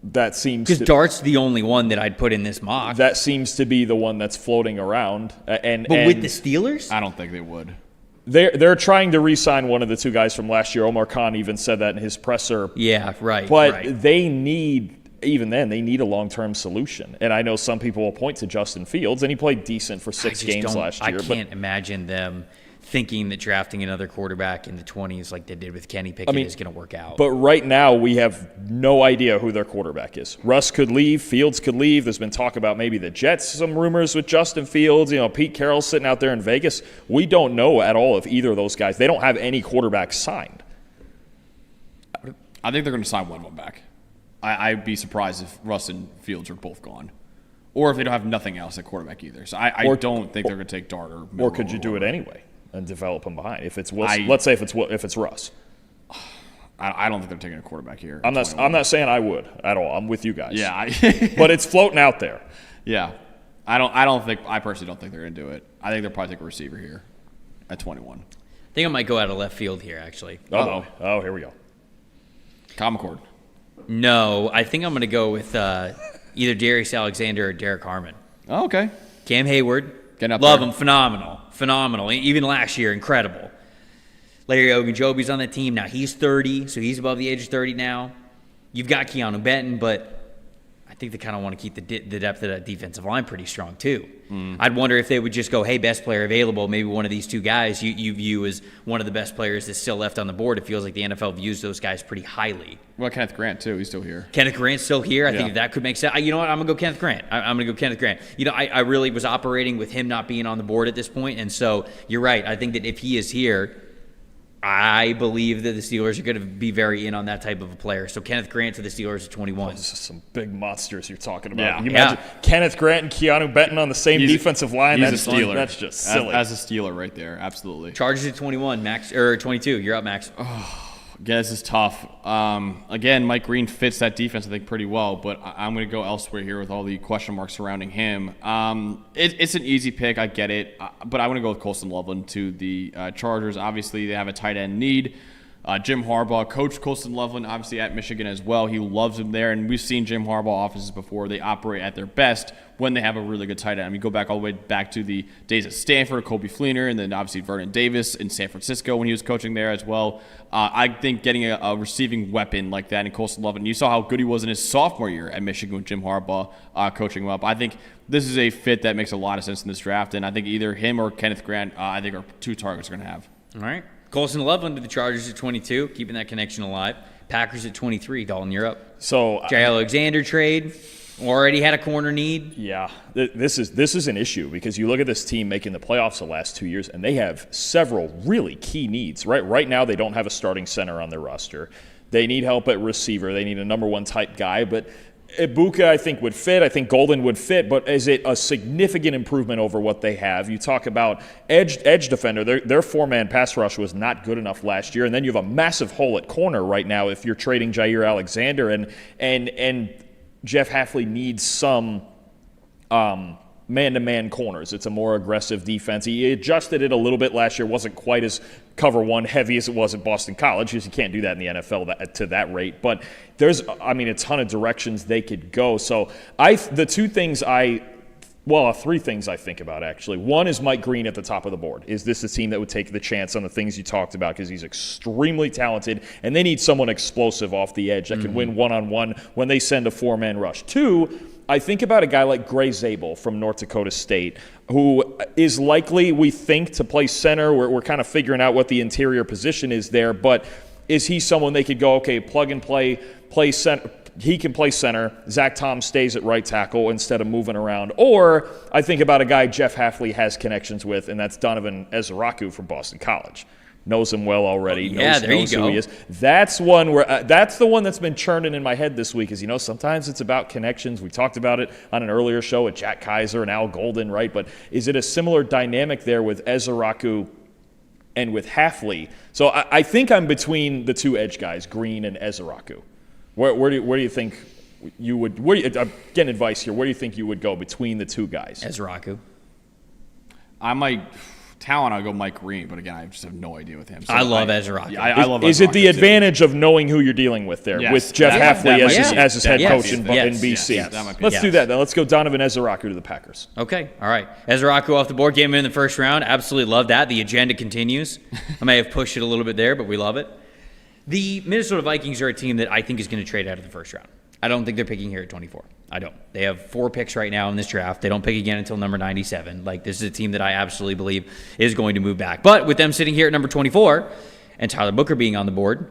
That seems because Dart's the only one that I'd put in this mock. That seems to be the one that's floating around. But with the Steelers, I don't think they would. They're trying to re-sign one of the two guys from last year. Omar Khan even said that in his presser. Yeah, right. But they need, even then, they need a long-term solution. And I know some people will point to Justin Fields, and he played decent for 6 games last year. I can't imagine them thinking that drafting another quarterback in the 20s like they did with Kenny Pickett is going to work out. But right now, we have no idea who their quarterback is. Russ could leave. Fields could leave. There's been talk about maybe the Jets, some rumors with Justin Fields. Pete Carroll's sitting out there in Vegas. We don't know at all if either of those guys. They don't have any quarterbacks signed. I think they're going to sign one of them back. I'd be surprised if Russ and Fields are both gone. Or if they don't have nothing else at quarterback either. So I don't think they're going to take Dart or Miller. Or could you do it anyway and develop them behind? If it's Wilson, let's say if it's Russ. I don't think they're taking a quarterback here. I'm not saying I would at all. I'm with you guys. Yeah, but it's floating out there. Yeah, I personally don't think they're going to do it. I think they'll probably take a receiver here at 21. I think I might go out of left field here, actually. Oh, here we go. Common Cord. No, I think I'm going to go with either Darius Alexander or Derek Harmon. Oh, okay. Cam Hayward. Love him. Phenomenal. Even last year, incredible. Larry Ogunjobi's on the team. Now he's 30, so he's above the age of 30 now. You've got Keanu Benton, but I think they kind of want to keep the depth of that defensive line pretty strong too. I'd wonder if they would just go, hey, best player available, maybe one of these two guys you view as one of the best players that's still left on the board. It feels like the NFL views those guys pretty highly. Well, Kenneth Grant, too. He's still here. Kenneth Grant's still here. I think that could make sense. You know what? I'm going to go Kenneth Grant. I'm going to go Kenneth Grant. I really was operating with him not being on the board at this point, and so you're right. I think that if he is here, I believe that the Steelers are going to be very in on that type of a player. So Kenneth Grant to the Steelers at 21. This is some big monsters you're talking about. Yeah. You imagine Kenneth Grant and Keanu Benton on the same defensive line. He's a Steeler. That's just silly. As a Steeler right there, absolutely. Chargers at 21, Max, or 22. You're up, Max. Again, this is tough. Again, Mike Green fits that defense, I think, pretty well, but I'm going to go elsewhere here with all the question marks surrounding him. It's an easy pick, I get it, but I want to go with Colston Loveland to the Chargers. Obviously, they have a tight end need. Jim Harbaugh coached Colston Loveland, obviously, at Michigan as well. He loves him there, and we've seen Jim Harbaugh offenses before. They operate at their best when they have a really good tight end. I mean, go back all the way back to the days at Stanford, Kobe Fleener, and then obviously Vernon Davis in San Francisco when he was coaching there as well. I think getting a receiving weapon like that in Colston Loveland, you saw how good he was in his sophomore year at Michigan with Jim Harbaugh coaching him up. I think this is a fit that makes a lot of sense in this draft, and I think either him or Kenneth Grant, I think, are two targets we're going to have. All right. Colston Loveland to the Chargers at 22, keeping that connection alive. Packers at 23. Dalton, you're up. So Jay Alexander trade. Already had a corner need. Yeah, this is an issue because you look at this team making the playoffs the last 2 years, and they have several really key needs. Right now, they don't have a starting center on their roster. They need help at receiver. They need a number one type guy, but Egbuka, I think, would fit. I think Golden would fit, but is it a significant improvement over what they have? You talk about edge defender. Their four-man pass rush was not good enough last year, and then you have a massive hole at corner right now if you're trading Jair Alexander, and Jeff Hafley needs some man-to-man corners. It's a more aggressive defense. He adjusted it a little bit last year. Wasn't quite as cover one heavy as it was at Boston College, because you can't do that in the NFL to that rate. But there's, a ton of directions they could go. So three things I think about, actually. One is Mike Green at the top of the board. Is this a team that would take the chance on the things you talked about? Because he's extremely talented, and they need someone explosive off the edge that can win one-on-one when they send a four-man rush. Two, I think about a guy like Gray Zabel from North Dakota State, who is likely, we think, to play center. We're kind of figuring out what the interior position is there, but is he someone they could go, okay, plug and play center? He can play center. Zach Tom stays at right tackle instead of moving around. Or I think about a guy Jeff Hafley has connections with, and that's Donovan Ezeraku from Boston College. Knows him well already. Knows who he is. That's the one that's been churning in my head this week. Is sometimes it's about connections. We talked about it on an earlier show with Jack Kaiser and Al Golden, right? But is it a similar dynamic there with Ezeraku and with Hafley? So I think I'm between the two edge guys, Green and Ezeraku. Where do you think you would? Getting advice here. Where do you think you would go between the two guys? Ezeraku. I'll go Mike Green, but again, I just have no idea with him. So I love Ezeraku. I love Ezeraku. Is it the advantage of knowing who you're dealing with there, with Jeff Hafley as his head coach in BC? Yes. Let's do that then. Let's go Donovan Ezeraku to the Packers. Okay, all right. Ezeraku off the board, came in the first round. Absolutely love that. The agenda continues. I may have pushed it a little bit there, but we love it. The Minnesota Vikings are a team that I think is going to trade out of the first round. I don't think they're picking here at 24. I don't. They have 4 picks right now in this draft. They don't pick again until number 97. This is a team that I absolutely believe is going to move back. But with them sitting here at number 24 and Tyler Booker being on the board,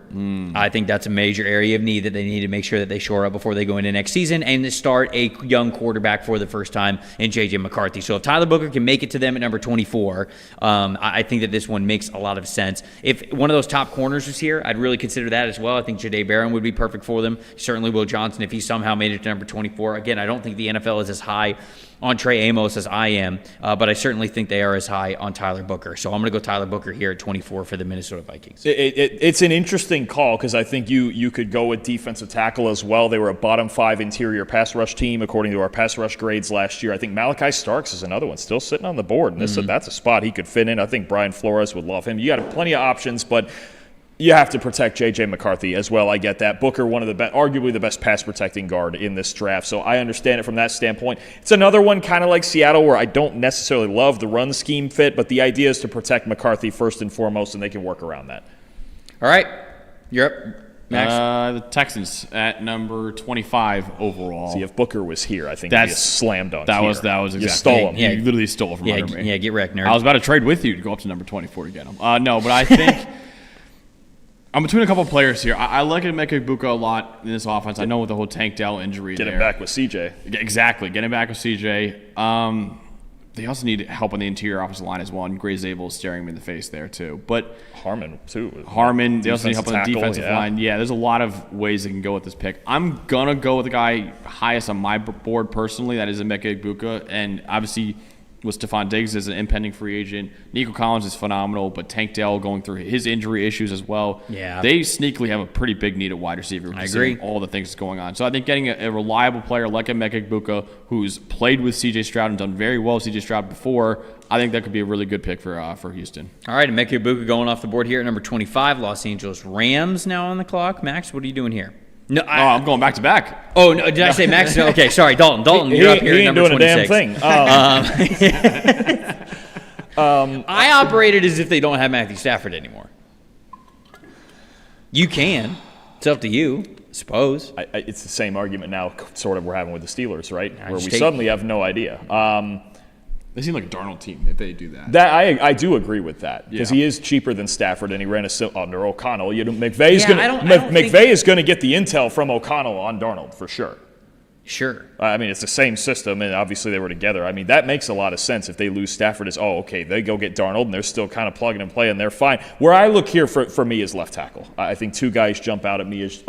I think that's a major area of need that they need to make sure that they shore up before they go into next season and to start a young quarterback for the first time in J.J. McCarthy. So if Tyler Booker can make it to them at number 24, I think that this one makes a lot of sense. If one of those top corners was here, I'd really consider that as well. I think Jahdae Barron would be perfect for them. Certainly Will Johnson if he somehow made it to number 24. Again, I don't think the NFL is as high on Trey Amos as I am, but I certainly think they are as high on Tyler Booker. So I'm going to go Tyler Booker here at 24 for the Minnesota Vikings. It's an interesting call because I think you could go with defensive tackle as well. They were a bottom 5 interior pass rush team according to our pass rush grades last year. I think Malachi Starks is another one still sitting on the board, and that's a spot he could fit in. I think Brian Flores would love him. You got plenty of options, but you have to protect J.J. McCarthy as well. I get that. Booker, one of the arguably the best pass-protecting guard in this draft, so I understand it from that standpoint. It's another one kind of like Seattle where I don't necessarily love the run scheme fit, but the idea is to protect McCarthy first and foremost, and they can work around that. All right. You're up, Max. The Texans at number 25 overall. See, if Booker was here, I think he'd be a slam dunk. That was exactly. You stole him. You literally stole it from under me. Yeah, get wrecked, nerd. I was about to trade with you to go up to number 24 to get him. No, but I think I'm between a couple of players here. I like Emeka Egbuka a lot in this offense. I know with the whole Tank Dell injury Get him back with CJ. Exactly. Get him back with CJ. They also need help on the interior offensive line as well, and Gray Zabel is staring me in the face there too. But Harmon, too. They also need help on the defensive line. Yeah, there's a lot of ways they can go with this pick. I'm going to go with the guy highest on my board personally. That is Emeka Egbuka. And obviously with Stephon Diggs as an impending free agent. Nico Collins is phenomenal, but Tank Dell going through his injury issues as well. Yeah. They sneakily have a pretty big need at wide receiver. I agree. All the things that's going on. So I think getting a reliable player like Emeka Egbuka, who's played with C.J. Stroud and done very well with C.J. Stroud before, I think that could be a really good pick for Houston. All right, Emeka Egbuka going off the board here at number 25. Los Angeles Rams now on the clock. Max, what are you doing here? No, I'm going back to back. Oh, no, did I say Max? Okay, sorry, Dalton. Dalton, you're up here at number 26. He ain't doing a damn thing. I operated as if they don't have Matthew Stafford anymore. You can. It's up to you, I suppose. It's the same argument now, sort of, we're having with the Steelers, right? Where we suddenly have no idea. They seem like a Darnold team if they do that. I do agree with that because he is cheaper than Stafford and he ran under O'Connell. McVay is going to get the intel from O'Connell on Darnold for sure. Sure. I mean, it's the same system, and obviously they were together. I mean, that makes a lot of sense if they lose Stafford as, they go get Darnold, and they're still kind of plugging and playing. They're fine. Where I look here for me is left tackle. I think two guys jump out at me as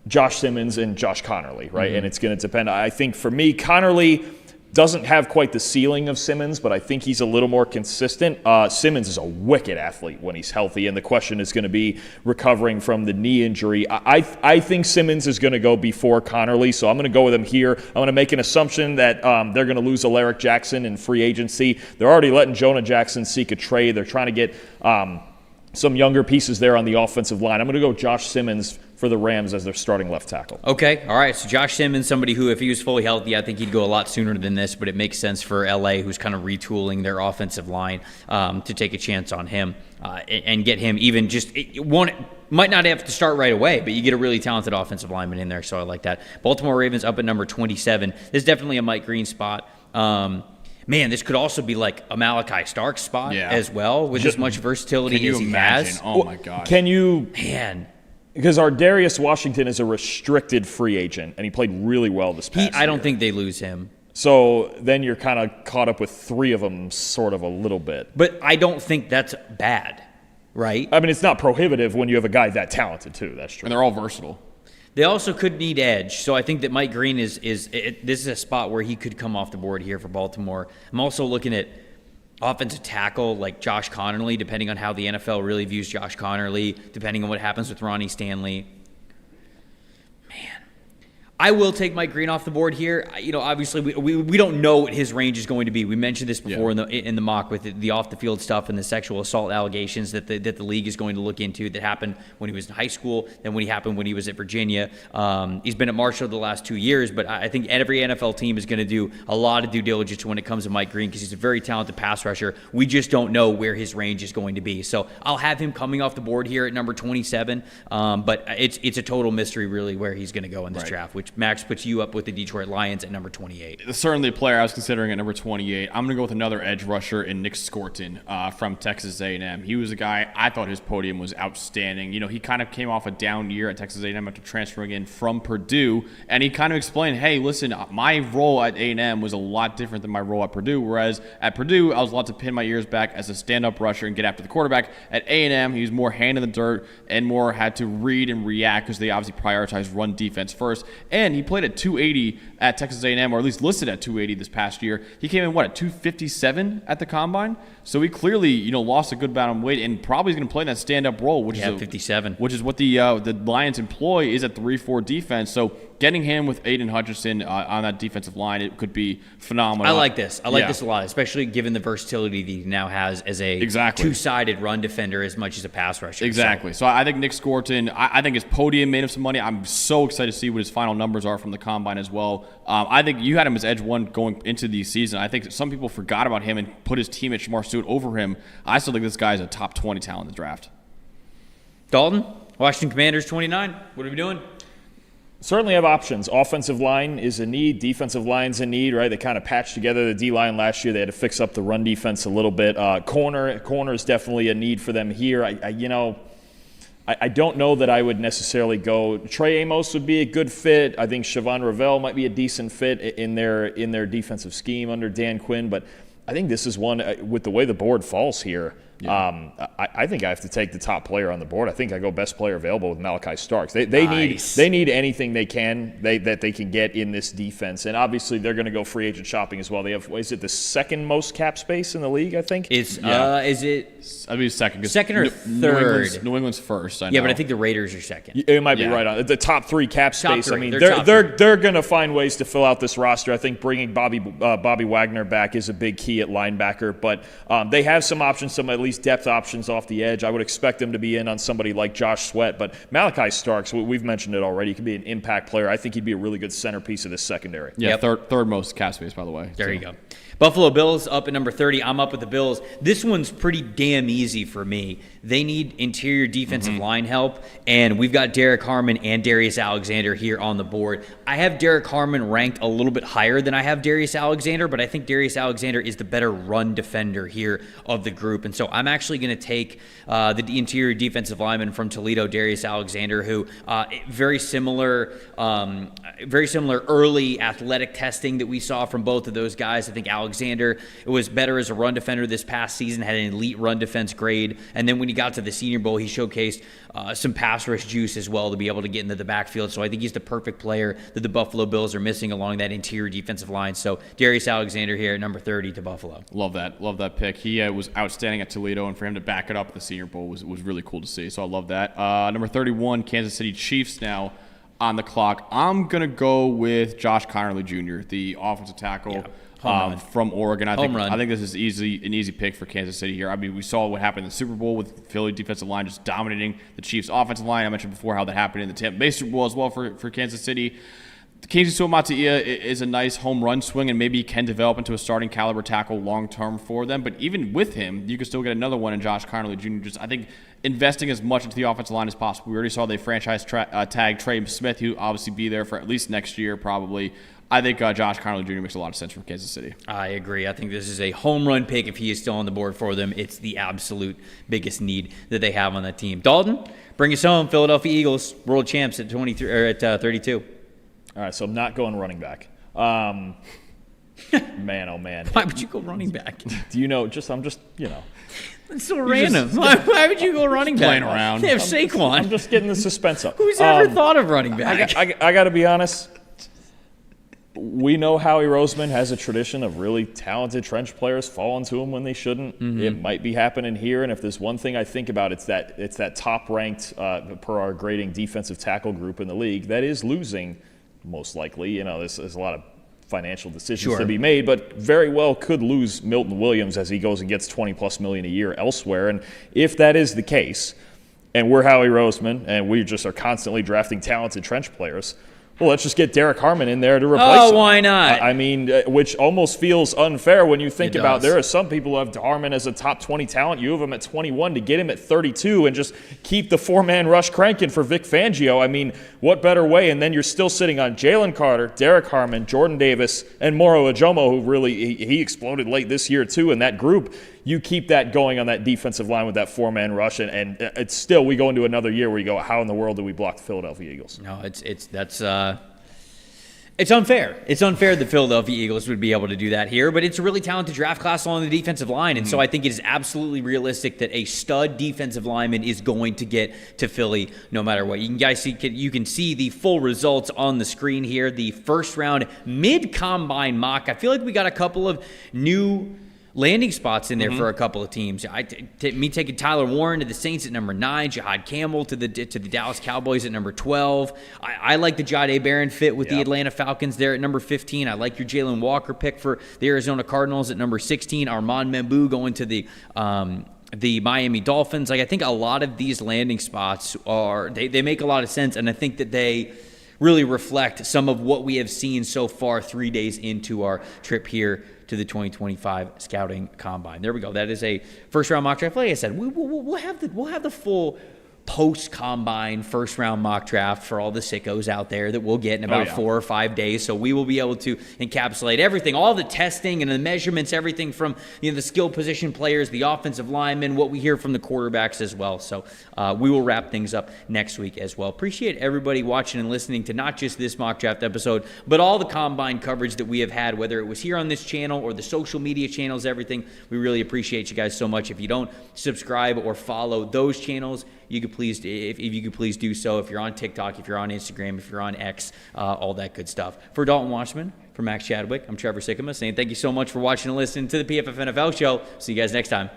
Josh Simmons and Josh Connerly, right? Mm-hmm. And it's going to depend. I think for me, Connerly, doesn't have quite the ceiling of Simmons, but I think he's a little more consistent. Simmons is a wicked athlete when he's healthy, and the question is going to be recovering from the knee injury. I think Simmons is going to go before Connerly, so I'm going to go with him here. I'm going to make an assumption that they're going to lose Alaric Jackson in free agency. They're already letting Jonah Jackson seek a trade. They're trying to get some younger pieces there on the offensive line. I'm going to go Josh Simmons for the Rams as their starting left tackle. Okay, all right. So Josh Simmons, somebody who, if he was fully healthy, I think he'd go a lot sooner than this, but it makes sense for LA, who's kind of retooling their offensive line, to take a chance on him and get him even just one. Might not have to start right away, but you get a really talented offensive lineman in there, so I like that. Baltimore Ravens up at number 27. This is definitely a Mike Green spot. Man, this could also be like a Malachi Stark spot as well, with as much versatility as he has. Oh, my God. Can you... Man. Because our Darius Washington is a restricted free agent, and he played really well this past year. I don't think they lose him. So then you're kind of caught up with three of them sort of a little bit. But I don't think that's bad, right? I mean, it's not prohibitive when you have a guy that talented, too. That's true. And they're all versatile. They also could need edge, so I think that Mike Green this is a spot where he could come off the board here for Baltimore. I'm also looking at offensive tackle like Josh Connerly, depending on how the NFL really views Josh Connerly, depending on what happens with Ronnie Stanley. Man, I will take Mike Green off the board here. Obviously, we don't know what his range is going to be. We mentioned this before in the mock with the off the field stuff and the sexual assault allegations that the league is going to look into that happened when he was in high school, then when he happened when he was at Virginia. He's been at Marshall the last 2 years, but I think every NFL team is going to do a lot of due diligence when it comes to Mike Green because he's a very talented pass rusher. We just don't know where his range is going to be. So I'll have him coming off the board here at number 27, but it's a total mystery really where he's going to go in this draft, which Max puts you up with the Detroit Lions at number 28. Certainly a player I was considering at number 28. I'm going to go with another edge rusher in Nick Scorton from Texas A&M. He was a guy, I thought his podium was outstanding. He kind of came off a down year at Texas A&M after transferring in from Purdue, and he kind of explained, hey, listen, my role at A&M was a lot different than my role at Purdue, whereas at Purdue, I was allowed to pin my ears back as a stand-up rusher and get after the quarterback. At A&M, he was more hand in the dirt and more had to read and react because they obviously prioritized run defense first, and he played at 280 at Texas A&M, or at least listed at 280 this past year. He came in, at 257 at the Combine? So he clearly, lost a good amount of weight and probably is going to play in that stand-up role, which is 57. Which is what the Lions employ is a 3-4 defense. So getting him with Aiden Hutchinson on that defensive line, it could be phenomenal. I like this. I like this a lot, especially given the versatility that he now has as a two-sided run defender as much as a pass rusher. Exactly. So I think Nick Scorton, I think his podium made him some money. I'm so excited to see what his final numbers are from the Combine as well. I think you had him as edge one going into the season. I think some people forgot about him and put his teammate Shamar Stewart over him. I still think this guy is a top 20 talent in the draft. Dalton, Washington Commanders 29. What are we doing? Certainly have options. Offensive line is a need. Defensive line's a need, right? They kind of patched together the D-line last year. They had to fix up the run defense a little bit. Corner is definitely a need for them here. I don't know that I would necessarily go. Trey Amos would be a good fit. I think Siobhan Ravel might be a decent fit in their defensive scheme under Dan Quinn. But I think this is one, with the way the board falls here, I think I have to take the top player on the board. I think I go best player available with Malachi Starks. They need anything they can that they can get in this defense, and obviously they're going to go free agent shopping as well. They have, is it the second most cap space in the league? I think it's is it? I mean second or third? New England's first. I know. Yeah, but I think the Raiders are second. It might be right on the top three cap space. Top three. I mean, they're going to find ways to fill out this roster. I think bringing Bobby Wagner back is a big key at linebacker, but they have some options, some at least depth options off the edge. I would expect them to be in on somebody like Josh Sweat, but Malachi Starks, we've mentioned it already, he could be an impact player. I think he'd be a really good centerpiece of this secondary. Yeah, third most cap space, by the way. There you go. Buffalo Bills up at number 30. I'm up with the Bills. This one's pretty damn easy for me. They need interior defensive line help, and we've got Derek Harmon and Darius Alexander here on the board. I have Derek Harmon ranked a little bit higher than I have Darius Alexander, but I think Darius Alexander is the better run defender here of the group, and so I'm actually going to take the interior defensive lineman from Toledo, Darius Alexander, who very similar early athletic testing that we saw from both of those guys. I think Alexander was better as a run defender this past season, had an elite run defense grade, and then when he got to the Senior Bowl, he showcased some pass rush juice as well to be able to get into the backfield. So I think he's the perfect player that the Buffalo Bills are missing along that interior defensive line. So Darius Alexander here at number 30 to Buffalo. Love that pick. He was outstanding at Toledo, and for him to back it up at the Senior Bowl was really cool to see. So I love that. Number 31, Kansas City Chiefs now on the clock. I'm going to go with Josh Connerly Jr., the offensive tackle. From Oregon. I think this is an easy pick for Kansas City here. I mean, we saw what happened in the Super Bowl with Philly defensive line just dominating the Chiefs offensive line. I mentioned before how that happened in the Tampa Bay Super Bowl as well for Kansas City. Kingsley Suamataia is a nice home run swing and maybe can develop into a starting caliber tackle long term for them. But even with him, you can still get another one in Josh Connerly Jr. Just I think investing as much into the offensive line as possible. We already saw they franchise tag Trey Smith, who obviously be there for at least next year probably. I think Josh Connerly Jr. makes a lot of sense for Kansas City. I agree. I think this is a home run pick if he is still on the board for them. It's the absolute biggest need that they have on that team. Dalton, bring us home. Philadelphia Eagles, world champs at 23 or at 32. All right, so I'm not going running back. Man, oh man. Why would you go running back? Do you know? I'm just. It's so random. Why would you go running back? Playing around. They have Saquon. I'm just getting the suspense up. Who's ever thought of running back? I got to be honest. We know Howie Roseman has a tradition of really talented trench players falling to him when they shouldn't. Mm-hmm. It might be happening here, and if there's one thing I think about, it's that top-ranked, per our grading, defensive tackle group in the league that is losing, most likely. There's a lot of financial decisions to be made, but very well could lose Milton Williams as he goes and gets $20+ million a year elsewhere. And if that is the case, and we're Howie Roseman, and we just are constantly drafting talented trench players, well, let's just get Derek Harmon in there to replace him. Oh, why not? I mean, which almost feels unfair when you think about there are some people who have Harmon as a top 20 talent. You have him at 21 to get him at 32 and just keep the four-man rush cranking for Vic Fangio. I mean, what better way? And then you're still sitting on Jalen Carter, Derek Harmon, Jordan Davis, and Moro Ajomo, who really he exploded late this year too in that group. You keep that going on that defensive line with that four-man rush, and it's still we go into another year where you go, how in the world do we block the Philadelphia Eagles? No, it's unfair. It's unfair the Philadelphia Eagles would be able to do that here, but it's a really talented draft class along the defensive line, and so I think it is absolutely realistic that a stud defensive lineman is going to get to Philly no matter what. You can see the full results on the screen here. The first round mid-combine mock. I feel like we got a couple of new landing spots in there for a couple of teams. Me taking Tyler Warren to the Saints at number 9, Jihad Campbell to the Dallas Cowboys at number 12. I like the Jahdae Barron fit with the Atlanta Falcons there at number 15. I like your Jalen Walker pick for the Arizona Cardinals at number 16. Armand Membu going to the Miami Dolphins. I think a lot of these landing spots they make a lot of sense, and I think that they really reflect some of what we have seen so far 3 days into our trip here to the 2025 Scouting Combine. There we go. That is a first-round mock draft. Like I said, we'll have the full post-combine first-round mock draft for all the sickos out there that we'll get in about 4 or 5 days. So we will be able to encapsulate everything, all the testing and the measurements, everything from the skill position players, the offensive linemen, what we hear from the quarterbacks as well. So we will wrap things up next week as well. Appreciate everybody watching and listening to not just this mock draft episode, but all the combine coverage that we have had, whether it was here on this channel or the social media channels, everything. We really appreciate you guys so much. If you don't subscribe or follow those channels, you could please, if you could please do so. If you're on TikTok, if you're on Instagram, if you're on X, all that good stuff. For Dalton Wasserman, for Max Chadwick, I'm Trevor Sikkema saying thank you so much for watching and listening to the PFF NFL show. See you guys next time.